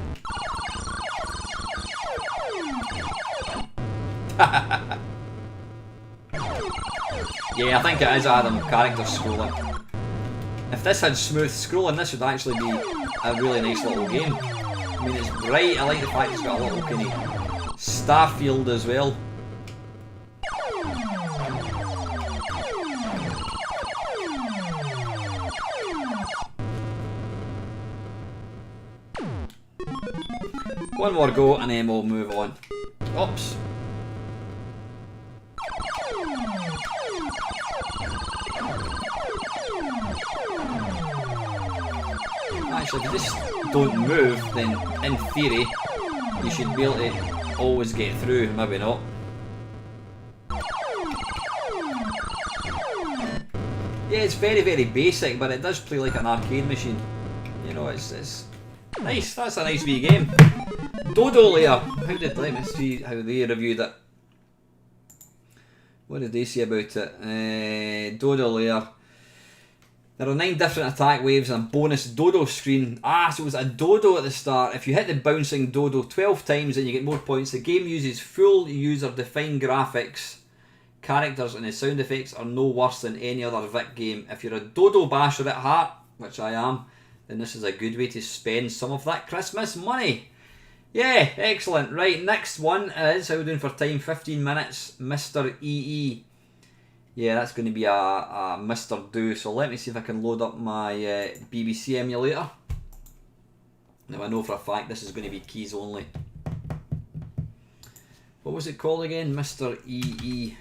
[SPEAKER 1] Yeah, I think it is Adam, character scrolling. If this had smooth scrolling, this would actually be a really nice little game. I mean, it's bright. I like the fact it's got a little kind of star field as well. One more go and then we'll move on. Oops. Actually, if you just don't move, then in theory, you should be able to always get through. Maybe not. Yeah, it's very, very basic, but it does play like an arcade machine. You know, it's nice. That's a nice wee game. Dodo Layer. Let me see how they reviewed it. What did they say about it? Dodo Layer. There are 9 different attack waves and a bonus dodo screen. Ah, so it was a dodo at the start. If you hit the bouncing dodo 12 times, then you get more points. The game uses full user-defined graphics. Characters and the sound effects are no worse than any other Vic game. If you're a dodo basher at heart, which I am, then this is a good way to spend some of that Christmas money. Yeah, excellent. Right, next one is, how are we doing for time? 15 minutes, Mr. EE. Yeah, that's going to be a Mr. Do. So let me see if I can load up my BBC emulator. Now I know for a fact this is going to be keys only. What was it called again? Mr. EE.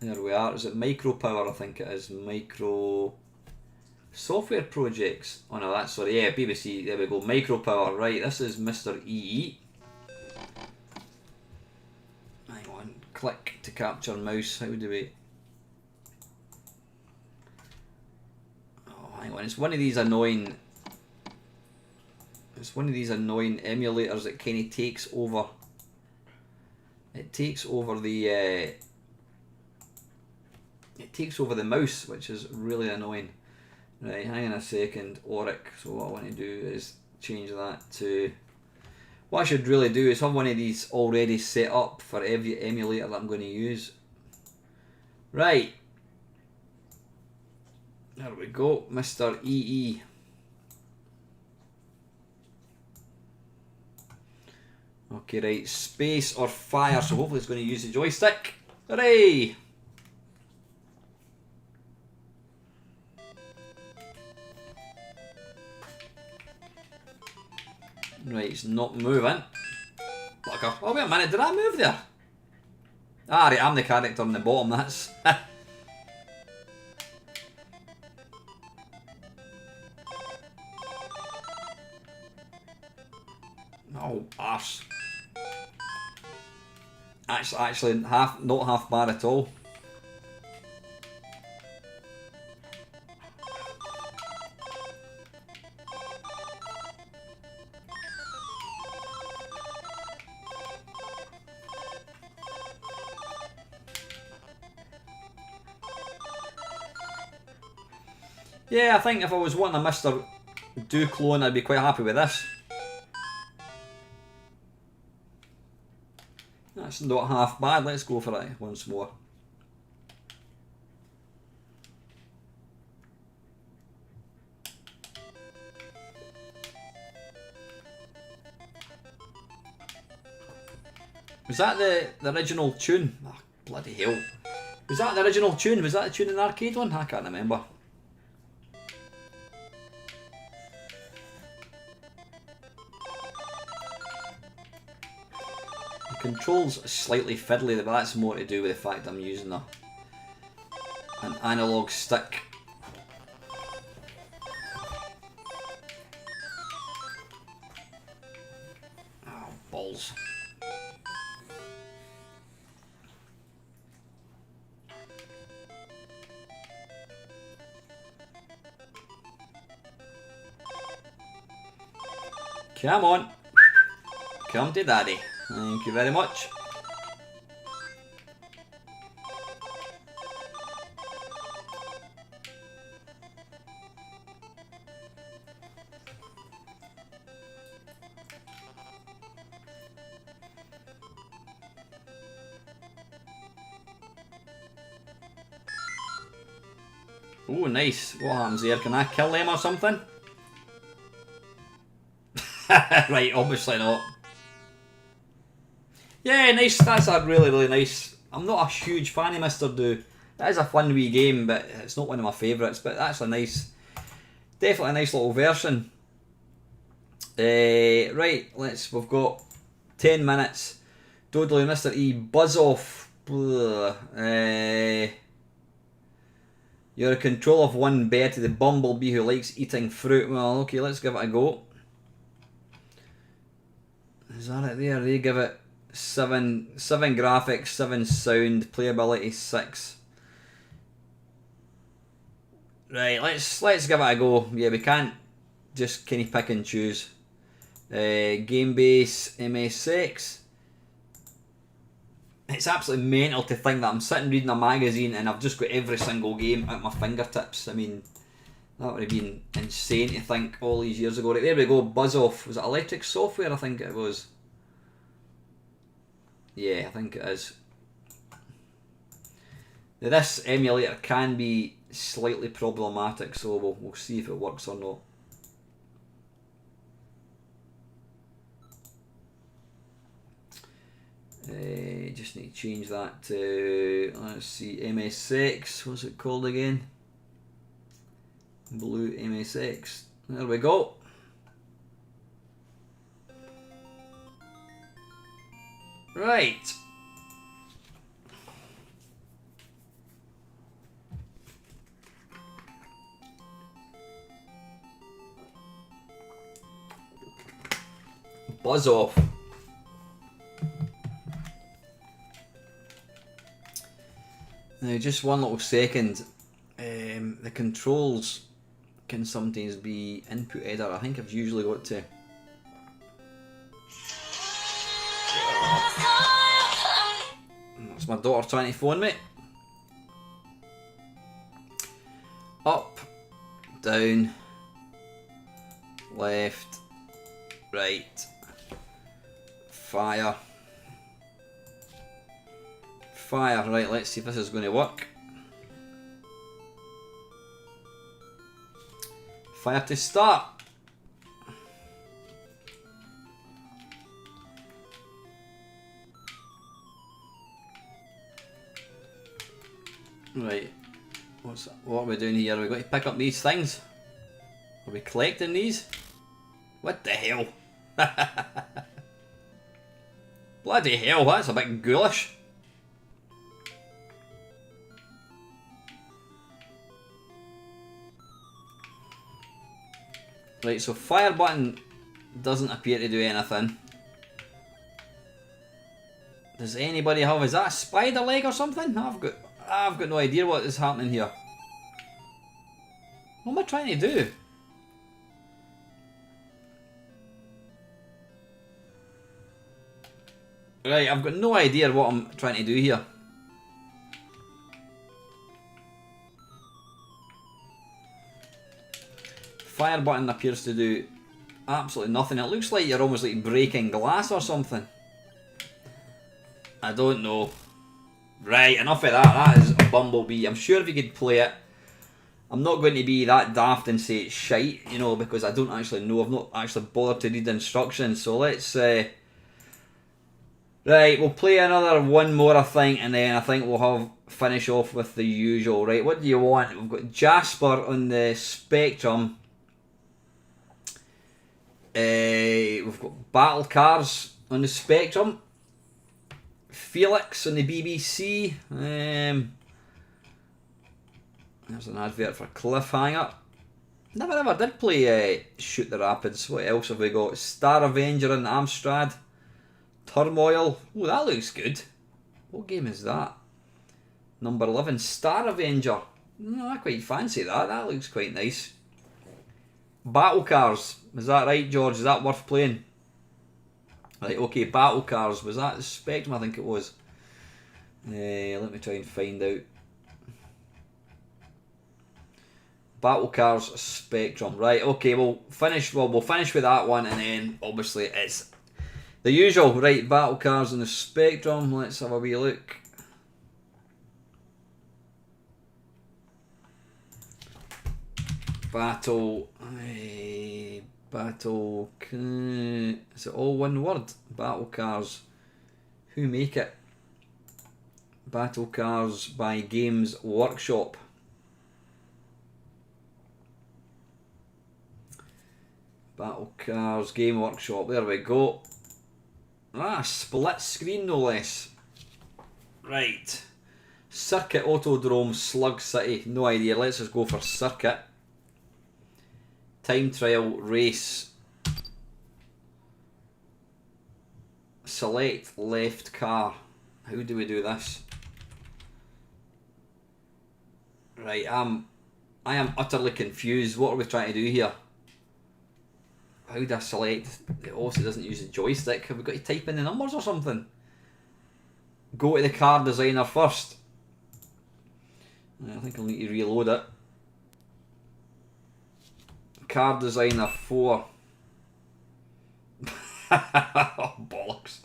[SPEAKER 1] There we are. Is it Micro Power? I think it is. Micro Software projects. Oh no, that's sorry. Yeah, BBC. There we go. Micropower. Right. This is Mr. EE. Hang on. Click to capture mouse. How do we? Oh, hang on. It's one of these annoying. It's one of these annoying emulators that kind of takes over. It takes over the. It takes over the mouse, which is really annoying. Right, hang on a second, Auric. So what I want to do is change that to... What I should really do is have one of these already set up for every emulator that I'm going to use. Right. There we go, Mr. EE. Okay, right, space or fire, so hopefully it's going to use the joystick. Hooray! Right, it's not moving. Bugger. Oh, wait a minute, did I move there? Ah, right, I'm the character on the bottom, that's... Oh, arse. Actually, not half bad at all. Yeah, I think if I was wanting a Mr. Do clone, I'd be quite happy with this. That's not half bad, let's go for it once more. Was that the original tune? Oh, bloody hell. Was that the original tune? Was that the tune in the arcade one? I can't remember. Controls slightly fiddly, but that's more to do with the fact I'm using an analog stick. Oh, balls. Come on. Come to daddy. Thank you very much. Oh, nice. What happens here? Can I kill them or something? Right, obviously not. Yeah, nice. That's a really, really nice. I'm not a huge fan of Mr. Do. It is a fun wee game, but it's not one of my favourites. But that's a nice, definitely a nice little version. Right, we've got 10 minutes. Dodo Layer and Mr. E, buzz off. You're a control of one bird to the bumblebee who likes eating fruit. Well, okay, let's give it a go. Is that it there? They give it 7 graphics, 7 sound, playability 6. Right, let's give it a go. Yeah, we can't just kind of pick and choose. Game base MS6. It's absolutely mental to think that I'm sitting reading a magazine and I've just got every single game at my fingertips. I mean, that would have been insane to think all these years ago. Right, there we go, buzz off. Was it Electric Software? I think it was. Yeah, I think it is. Now, this emulator can be slightly problematic, so we'll see if it works or not. Just need to change that to, let's see, MS6. What's it called again? Blue MS6. There we go. Right. Buzz off. Now, just one little second. The controls can sometimes be input editor. I think I've usually got to. That's my daughter trying to phone me. Up, down, left, right, fire, fire. Right, let's see if this is going to work. Fire to start. Right, what are we doing here? Are we going to pick up these things? Are we collecting these? What the hell? Bloody hell, that's a bit ghoulish. Right, so fire button doesn't appear to do anything. Does anybody have, is that a spider leg or something? I've got no idea what is happening here. What am I trying to do? Right, I've got no idea what I'm trying to do here. Fire button appears to do absolutely nothing. It looks like you're almost like breaking glass or something. I don't know. Right, enough of that. That is a bumblebee. I'm sure if you could play it, I'm not going to be that daft and say it's shite, you know, because I don't actually know. I've not actually bothered to read the instructions. So let's right, we'll play another one more, I think, and then I think we'll finish off with the usual. Right, what do you want? We've got Jasper on the Spectrum. We've got Battle Cars on the Spectrum. Felix on the BBC. There's an advert for Cliffhanger. Never ever did play Shoot the Rapids. What else have we got? Star Avenger in Amstrad. Turmoil. Oh, that looks good. What game is that? Number 11. Star Avenger. No, I quite fancy that. That looks quite nice. Battle Cars. Is that right, George? Is that worth playing? Right, okay, Battle Cars. Was that the Spectrum? I think it was. Let me try and find out. Battle Cars Spectrum. Right, okay, we'll finish with that one, and then obviously it's the usual. Right, Battle Cars on the Spectrum. Let's have a wee look. Is it all one word? Battle Cars. Who make it? Battle Cars by Games Workshop. Battle Cars Game Workshop. There we go. Split screen no less. Right. Circuit Autodrome Slug City. No idea. Let's just go for Circuit. Time Trial Race. Select left car. How do we do this? Right, I am utterly confused. What are we trying to do here? How do I select? It also doesn't use a joystick. Have we got to type in the numbers or something? Go to the car designer first. I think I'll need to reload it. Car designer 4. Oh, bollocks.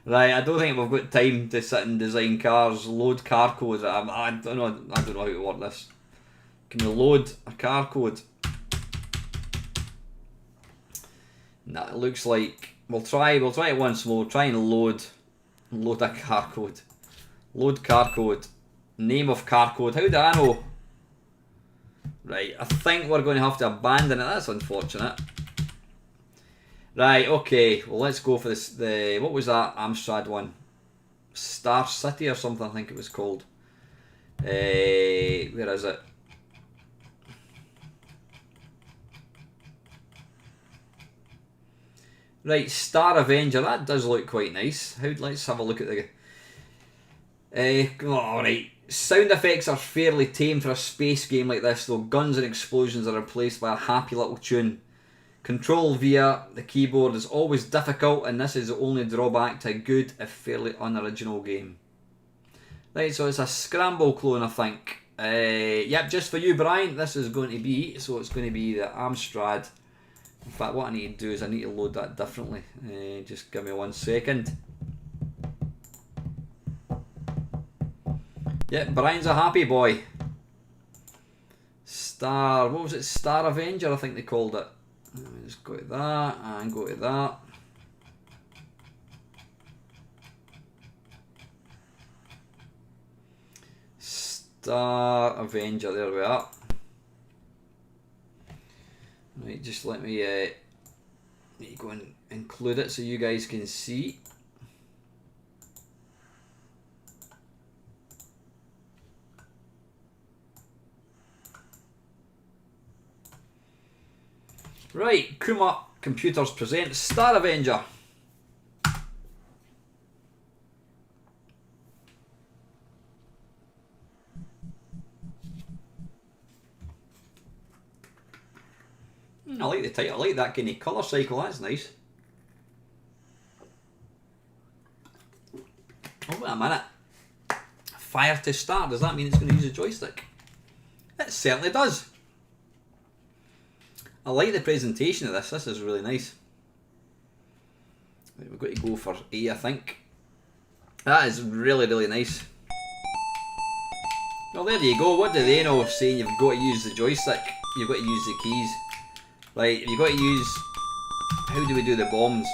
[SPEAKER 1] Right, I don't think we've got time to sit and design cars. Load car code. I don't know how to work this. Can we load a car code? Nah, it looks like we'll try it once more. We'll try and load a car code. Load car code. Name of car code. How do I know? Right, I think we're going to have to abandon it. That's unfortunate. Right, okay. Well, let's go for this. What was that Amstrad one? Star City or something, I think it was called. Where is it? Right, Star Avenger, that does look quite nice. Let's have a look at the... Alright, sound effects are fairly tame for a space game like this, though guns and explosions are replaced by a happy little tune. Control via the keyboard is always difficult, and this is the only drawback to a good, if fairly unoriginal game. Right, so it's a Scramble clone, I think. Yep, just for you, Brian, this is going to be, so it's going to be the Amstrad. In fact, what I need to do is I need to load that differently. Just give me 1 second. Yep, Brian's a happy boy. What was it? Star Avenger, I think they called it. Let me just go to that and go to that. Star Avenger, there we are. Right, just let me need to go and include it so you guys can see. Right, Kuma Computers presents Star Avenger. I like the title, I like that kind of colour cycle, that's nice. Oh, wait a minute. Fire to start, does that mean it's going to use a joystick? It certainly does. I like the presentation of this is really nice. Right, we've got to go for A, I think. That is really, really nice. Well, there you go, what do they know saying you've got to use the joystick? You've got to use the keys. Right, you've got to use... How do we do the bombs?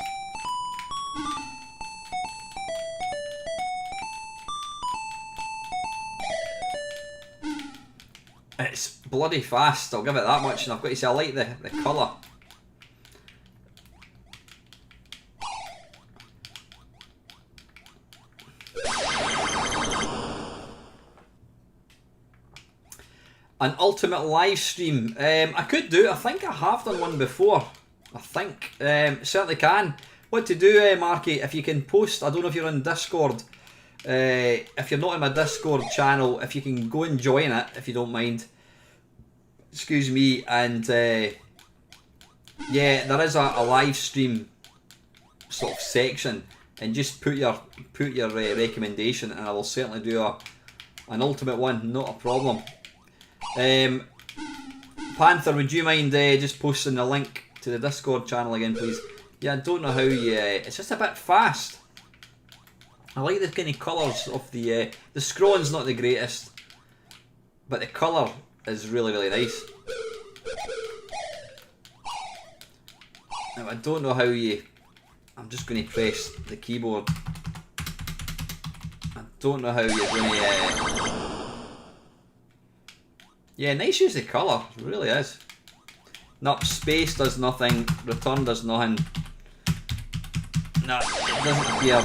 [SPEAKER 1] It's bloody fast, I'll give it that much, and I've got to say I like the colour. An ultimate live stream. I could do it. I think I have done one before. I think. Certainly can. What to do, Marky, if you can post, I don't know if you're on Discord. If you're not in my Discord channel, if you can go and join it, if you don't mind. Excuse me. And yeah, there is a live stream sort of section. And just put your recommendation, and I will certainly do an ultimate one. Not a problem. Panther, would you mind just posting the link to the Discord channel again, please? Yeah, I don't know how you... it's just a bit fast. I like the kind of colours of the scrolling's not the greatest, but the colour is really, really nice. Now, I don't know how you... I'm just going to press the keyboard. I don't know how you're going to... Yeah, nice use of colour, it really is. No, space does nothing, return does nothing. No, it doesn't appear.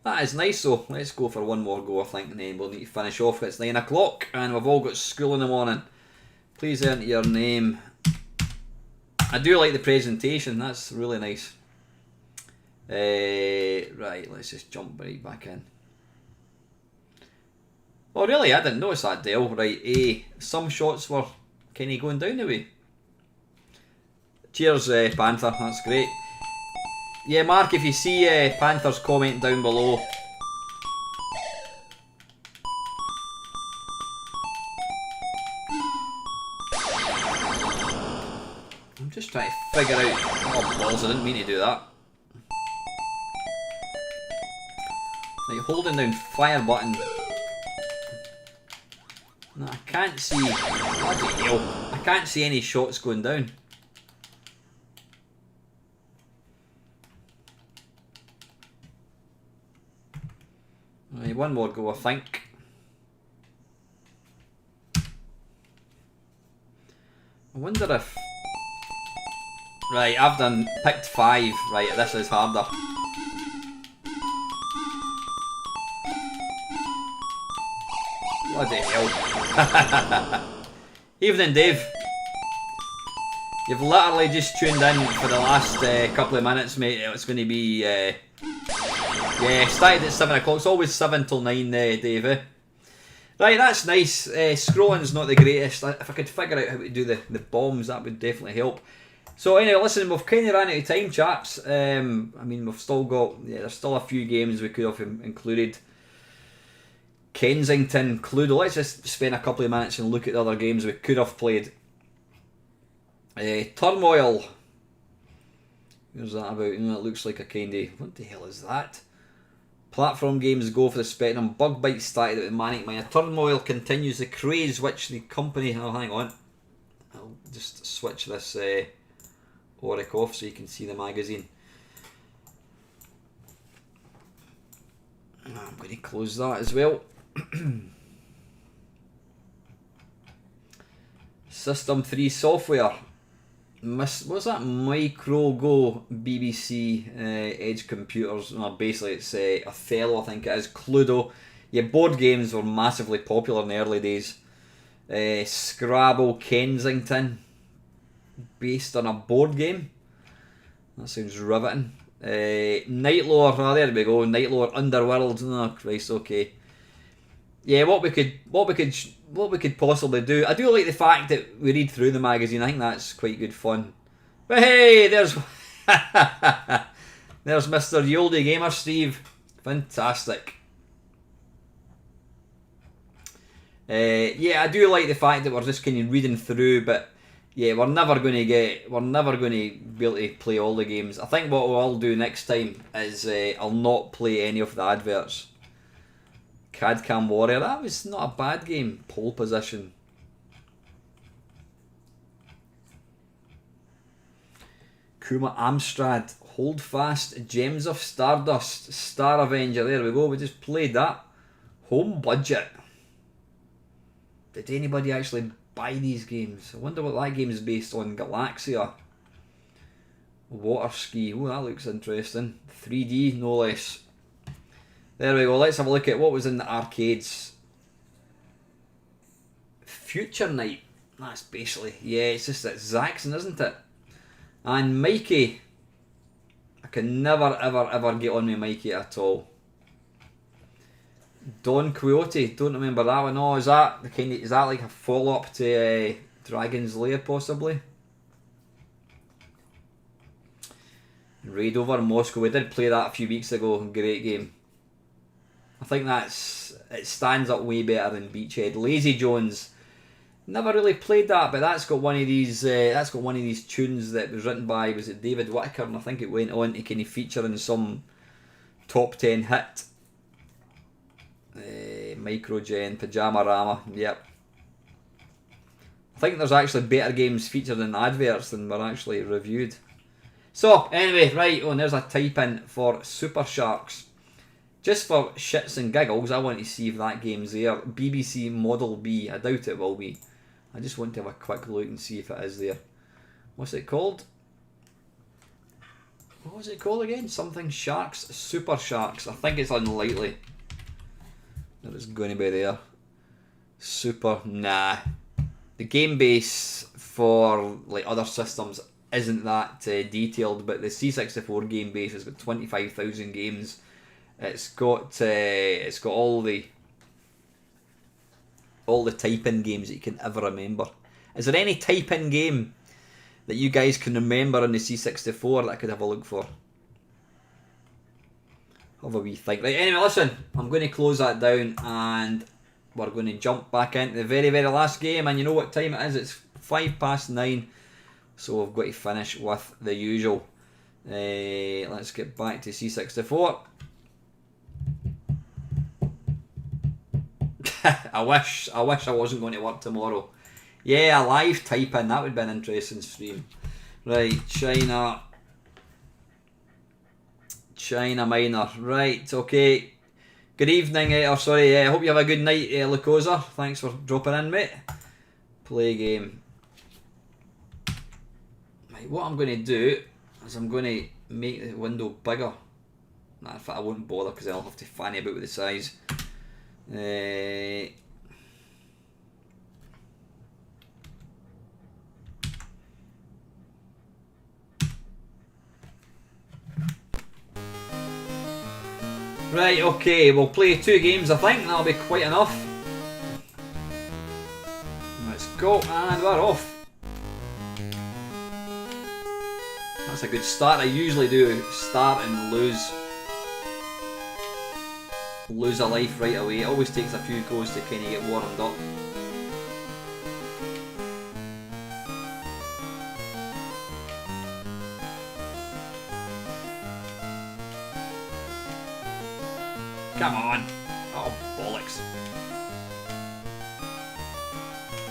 [SPEAKER 1] That is nice though. Let's go for one more go, I think, and then we'll need to finish off. It's 9 o'clock and we've all got school in the morning. Please enter your name. I do like the presentation, that's really nice. Right, let's just jump right back in. Oh really, I didn't notice that, Dale. Right, some shots were kind of going down the way. Cheers, Panther, that's great. Yeah, Mark, if you see Panther's comment down below. I'm just trying to figure out... Oh balls, I didn't mean to do that. Like, holding down fire button. No, I can't see... Bloody hell. I can't see any shots going down. Right, one more go, I think. I wonder if... Right, I've picked 5. Right, this is harder. Bloody hell. Evening, Dave. You've literally just tuned in for the last couple of minutes, mate. It's going to be... yeah, started at 7 o'clock. It's always 7 till 9, Dave. Right, that's nice. Scrolling's not the greatest. If I could figure out how to do the bombs, that would definitely help. So anyway, listen, we've kind of ran out of time, chaps. I mean, we've still got... Yeah, there's still a few games we could have included. Kensington, Cluedo. Let's just spend a couple of minutes and look at the other games we could have played. Turmoil. Where's that about? It looks like a kind of... What the hell is that? Platform games go for the spectrum. Bug Bite started out with Manic Mania. Turmoil continues the craze which the company... Oh, hang on. I'll just switch this Oric off so you can see the magazine. I'm going to close that as well. System 3 software. What's that? Micro Go BBC Edge computers. No, basically it's Othello, I think it is. Cluedo. Yeah, board games were massively popular in the early days. Scrabble Kensington, based on a board game. That sounds riveting. Nightlore. Oh, there we go. Nightlore Underworld. Oh Christ. Okay. Yeah, what we could possibly do. I do like the fact that we read through the magazine. I think that's quite good fun. But hey, there's there's Mr. Yoldy Gamer Steve. Fantastic. Yeah, I do like the fact that we're just kind of reading through, but yeah, we're never going to be able to play all the games. I think what I'll do next time is I'll not play any of the adverts. CAD Cam Warrior, that was not a bad game. Pole position. Kuma Amstrad, Hold Fast, Gems of Stardust, Star Avenger, there we go, we just played that. Home Budget. Did anybody actually buy these games? I wonder what that game is based on. Galaxia. Water Ski, oh that looks interesting. 3D no less. There we go, let's have a look at what was in the arcades. Future Night. That's basically, yeah, it's just that Zaxxon, isn't it? And Mikey. I can never ever get on with Mikey at all. Don Quixote, don't remember that one. Oh, is that like a follow-up to Dragon's Lair possibly? Raid over Moscow, we did play that a few weeks ago, great game. I think it stands up way better than Beachhead. Lazy Jones, never really played that, but that's got one of these tunes that was written by, was it David Whittaker, and I think it went on to kind of feature in some top 10 hit. Microgen, Pajama Rama, yep. I think there's actually better games featured in adverts than were actually reviewed. So anyway, right, and there's a type in for Super Sharks. Just for shits and giggles, I want to see if that game's there. BBC Model B. I doubt it will be. I just want to have a quick look and see if it is there. What's it called? What was it called again? Something Sharks? Super Sharks. I think it's unlikely that it's going to be there. Super. Nah. The game base for like other systems isn't that detailed, but the C64 game base has got 25,000 games. It's got all the type-in games that you can ever remember. Is there any type-in game that you guys can remember on the C64 that I could have a look for? Have a wee think. Right, anyway, listen, I'm going to close that down and we're going to jump back into the very, very last game. And you know what time it is? It's 9:05. So I've got to finish with the usual. Let's get back to C64. I wish I wasn't going to work tomorrow. Yeah, a live type-in, that would be an interesting stream. Right, China Minor. Right, okay. Good evening, I hope you have a good night, Lucosa. Thanks for dropping in, mate. Play game. Right, what I'm going to do is I'm going to make the window bigger. Nah, in fact, I won't bother because I'll have to fanny about with the size. Right, okay, we'll play 2 games I think, that'll be quite enough. Let's go, and we're off. That's a good start. I usually do start and lose a life right away. It always takes a few goes to kind of get warmed up. Come on! Oh, bollocks.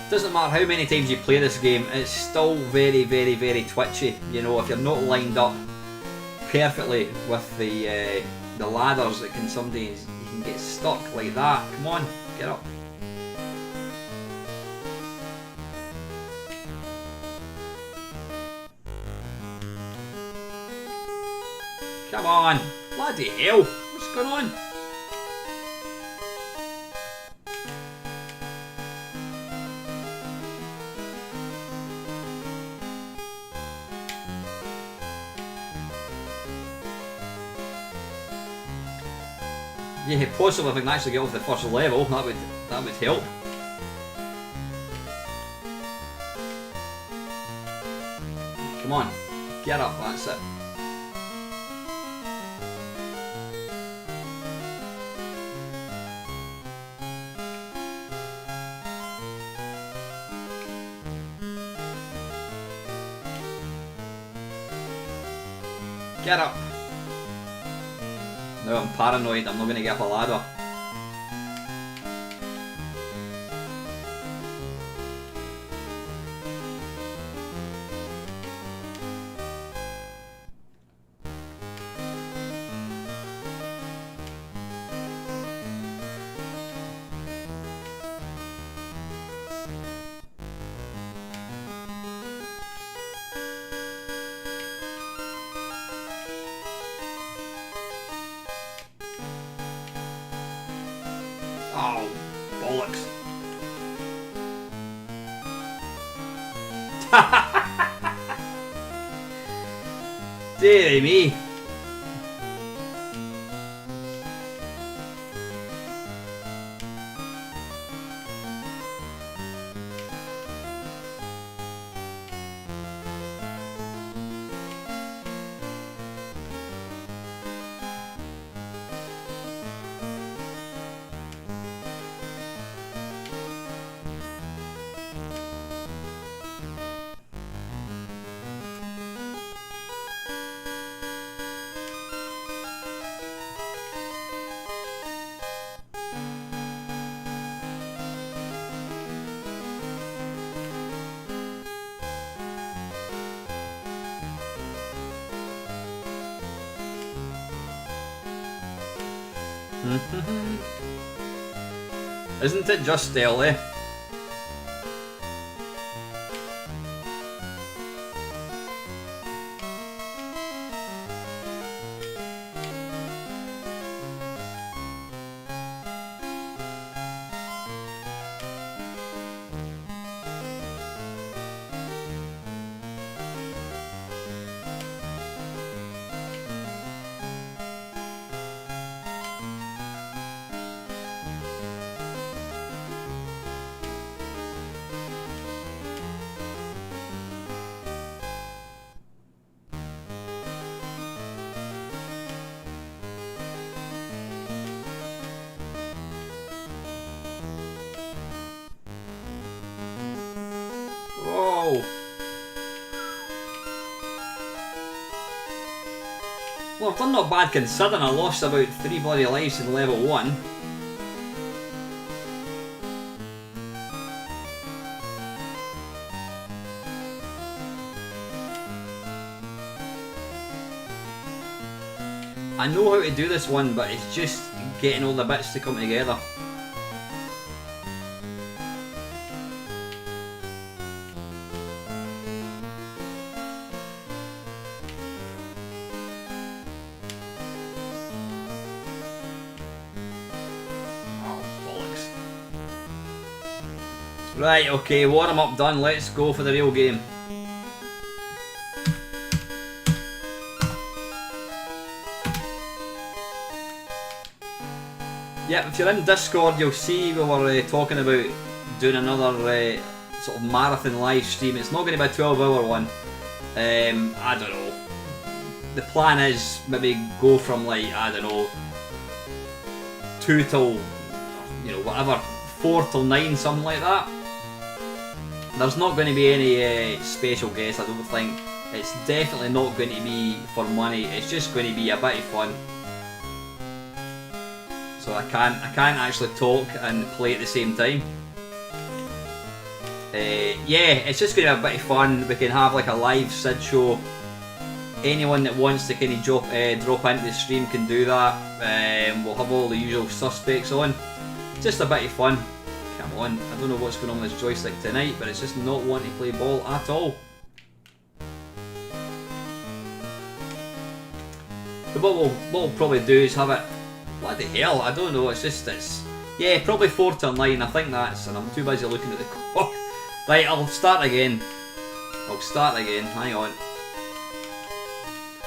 [SPEAKER 1] Doesn't matter how many times you play this game, it's still very, very, very twitchy. You know, if you're not lined up perfectly with the ladders, it can sometimes, you can get stuck like that. Come on, get up. Come on, bloody hell, what's going on? Yeah, possibly if I can actually get off the first level, that would help. Come on, get up, that's it. Get up. No, I'm paranoid, I'm not going to get up a ladder. Oh, bollocks. Dearie me. Isn't it just stealthy? Whoa! Well, I've done not bad considering I lost about 3 bloody lives in level 1. I know how to do this one, but it's just getting all the bits to come together. Right, okay, warm up done, let's go for the real game. Yeah, if you're in Discord, you'll see we were talking about doing another sort of marathon live stream. It's not going to be a 12-hour one. I don't know. The plan is maybe go from like, I don't know, 2 till, you know, whatever, 4 till 9, something like that. There's not going to be any special guests, I don't think. It's definitely not going to be for money. It's just going to be a bit of fun. So I can't actually talk and play at the same time. Yeah, it's just going to be a bit of fun. We can have like a live Sid show. Anyone that wants to kind of drop into the stream can do that. We'll have all the usual suspects on. Just a bit of fun. Come on, I don't know what's going on with this joystick tonight, but it's just not wanting to play ball at all. But what we'll probably do is have it. What the hell? I don't know. It's yeah, probably 4 till 9. I think that's, and I'm too busy looking at the clock. Right, I'll start again. Hang on.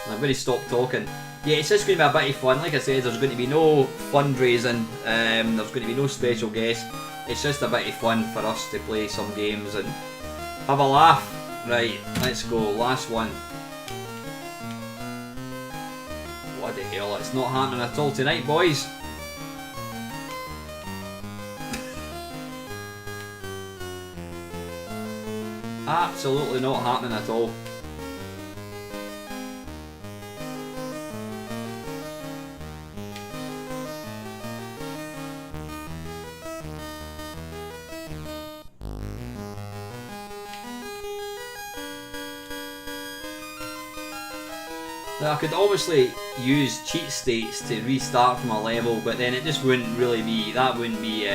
[SPEAKER 1] I'm going to stop talking. Yeah, it's just going to be a bit of fun. Like I said, there's going to be no fundraising. There's going to be no special guests. It's just a bit of fun for us to play some games and have a laugh. Right, let's go. Last one. What the hell? It's not happening at all tonight, boys. Absolutely not happening at all. Now, I could obviously use cheat states to restart from a level, but then it just wouldn't really be. That wouldn't be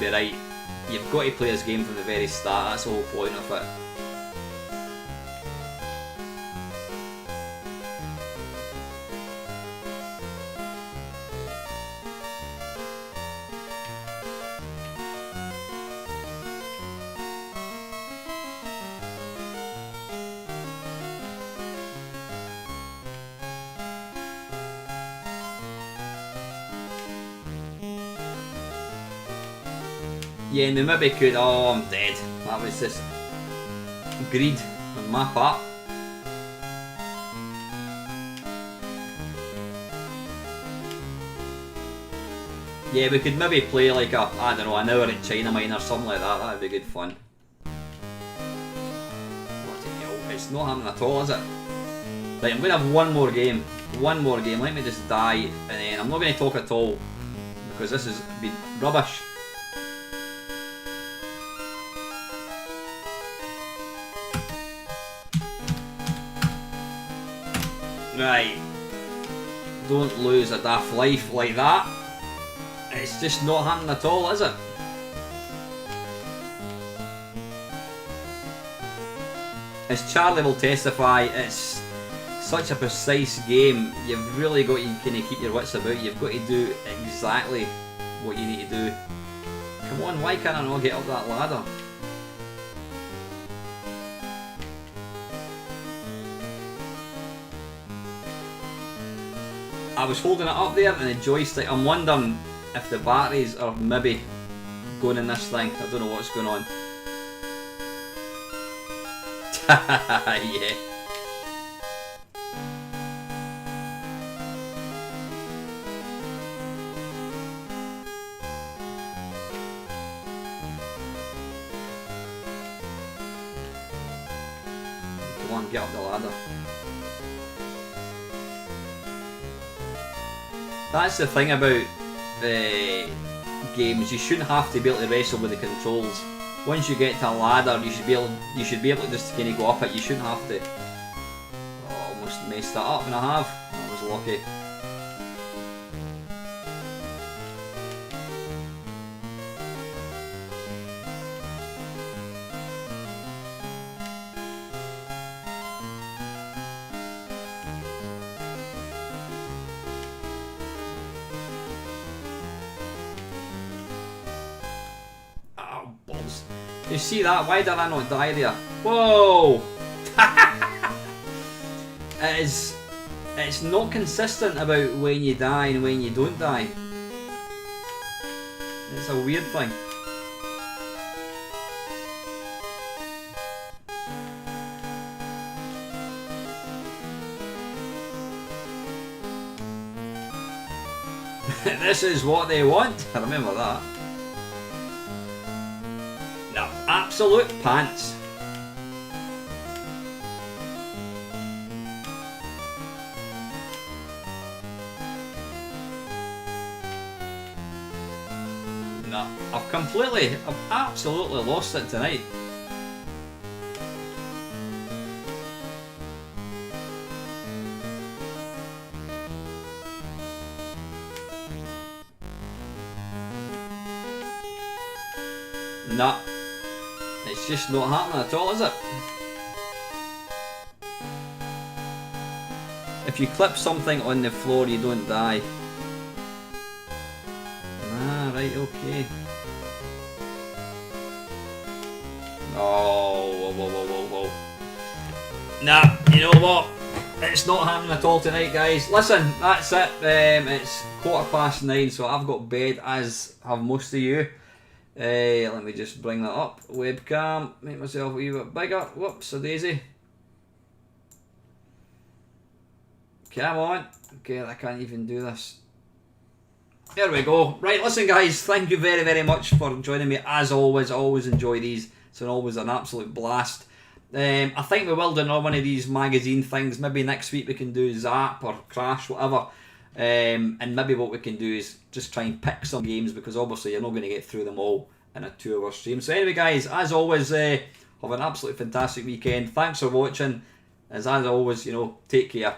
[SPEAKER 1] right. You've got to play this game from the very start. That's the whole point of it. Yeah, and we maybe could. Oh, I'm dead. That was just greed on my part. Yeah, we could maybe play like a, I don't know, an hour in China Mine or something like that. That'd be good fun. What the hell? It's not happening at all, is it? Right, I'm going to have one more game. One more game. Let me just die, and then I'm not going to talk at all because this has been rubbish. Right, don't lose a daft life like that. It's just not happening at all, is it? As Charlie will testify, it's such a precise game. You've really got to kind of keep your wits about. You've got to do exactly what you need to do. Come on, why can't I not get up that ladder? I was holding it up there and the joystick, I'm wondering if the batteries are maybe going in this thing. I don't know what's going on. Yeah. Come on, get up the ladder. That's the thing about games. You shouldn't have to be able to wrestle with the controls. Once you get to a ladder, you should be able to just kind of go up it. You shouldn't have to. Oh, almost messed that up, and I have. I was lucky. You see that? Why did I not die there? Whoa! It it's not consistent about when you die and when you don't die. It's a weird thing. This is what they want. I remember that. No, absolute pants. No, I've absolutely lost it tonight. Nah, it's just not happening at all, is it? If you clip something on the floor, you don't die. Ah, right, okay. Oh, whoa. Nah, you know what? It's not happening at all tonight, guys. Listen, that's it. It's 9:15, so I've got bed, as have most of you. Let me just bring that up. Webcam, make myself a wee bit bigger. Whoops, a daisy. Come on. Okay, I can't even do this. There we go. Right, listen guys, thank you very, very much for joining me. As always, I always enjoy these. It's always an absolute blast. I think we will do another one of these magazine things. Maybe next week we can do Zap or Crash, whatever. And maybe what we can do is just try and pick some games, because obviously you're not going to get through them all in a 2-hour stream. So anyway guys, as always, have an absolutely fantastic weekend. Thanks for watching. As always, take care.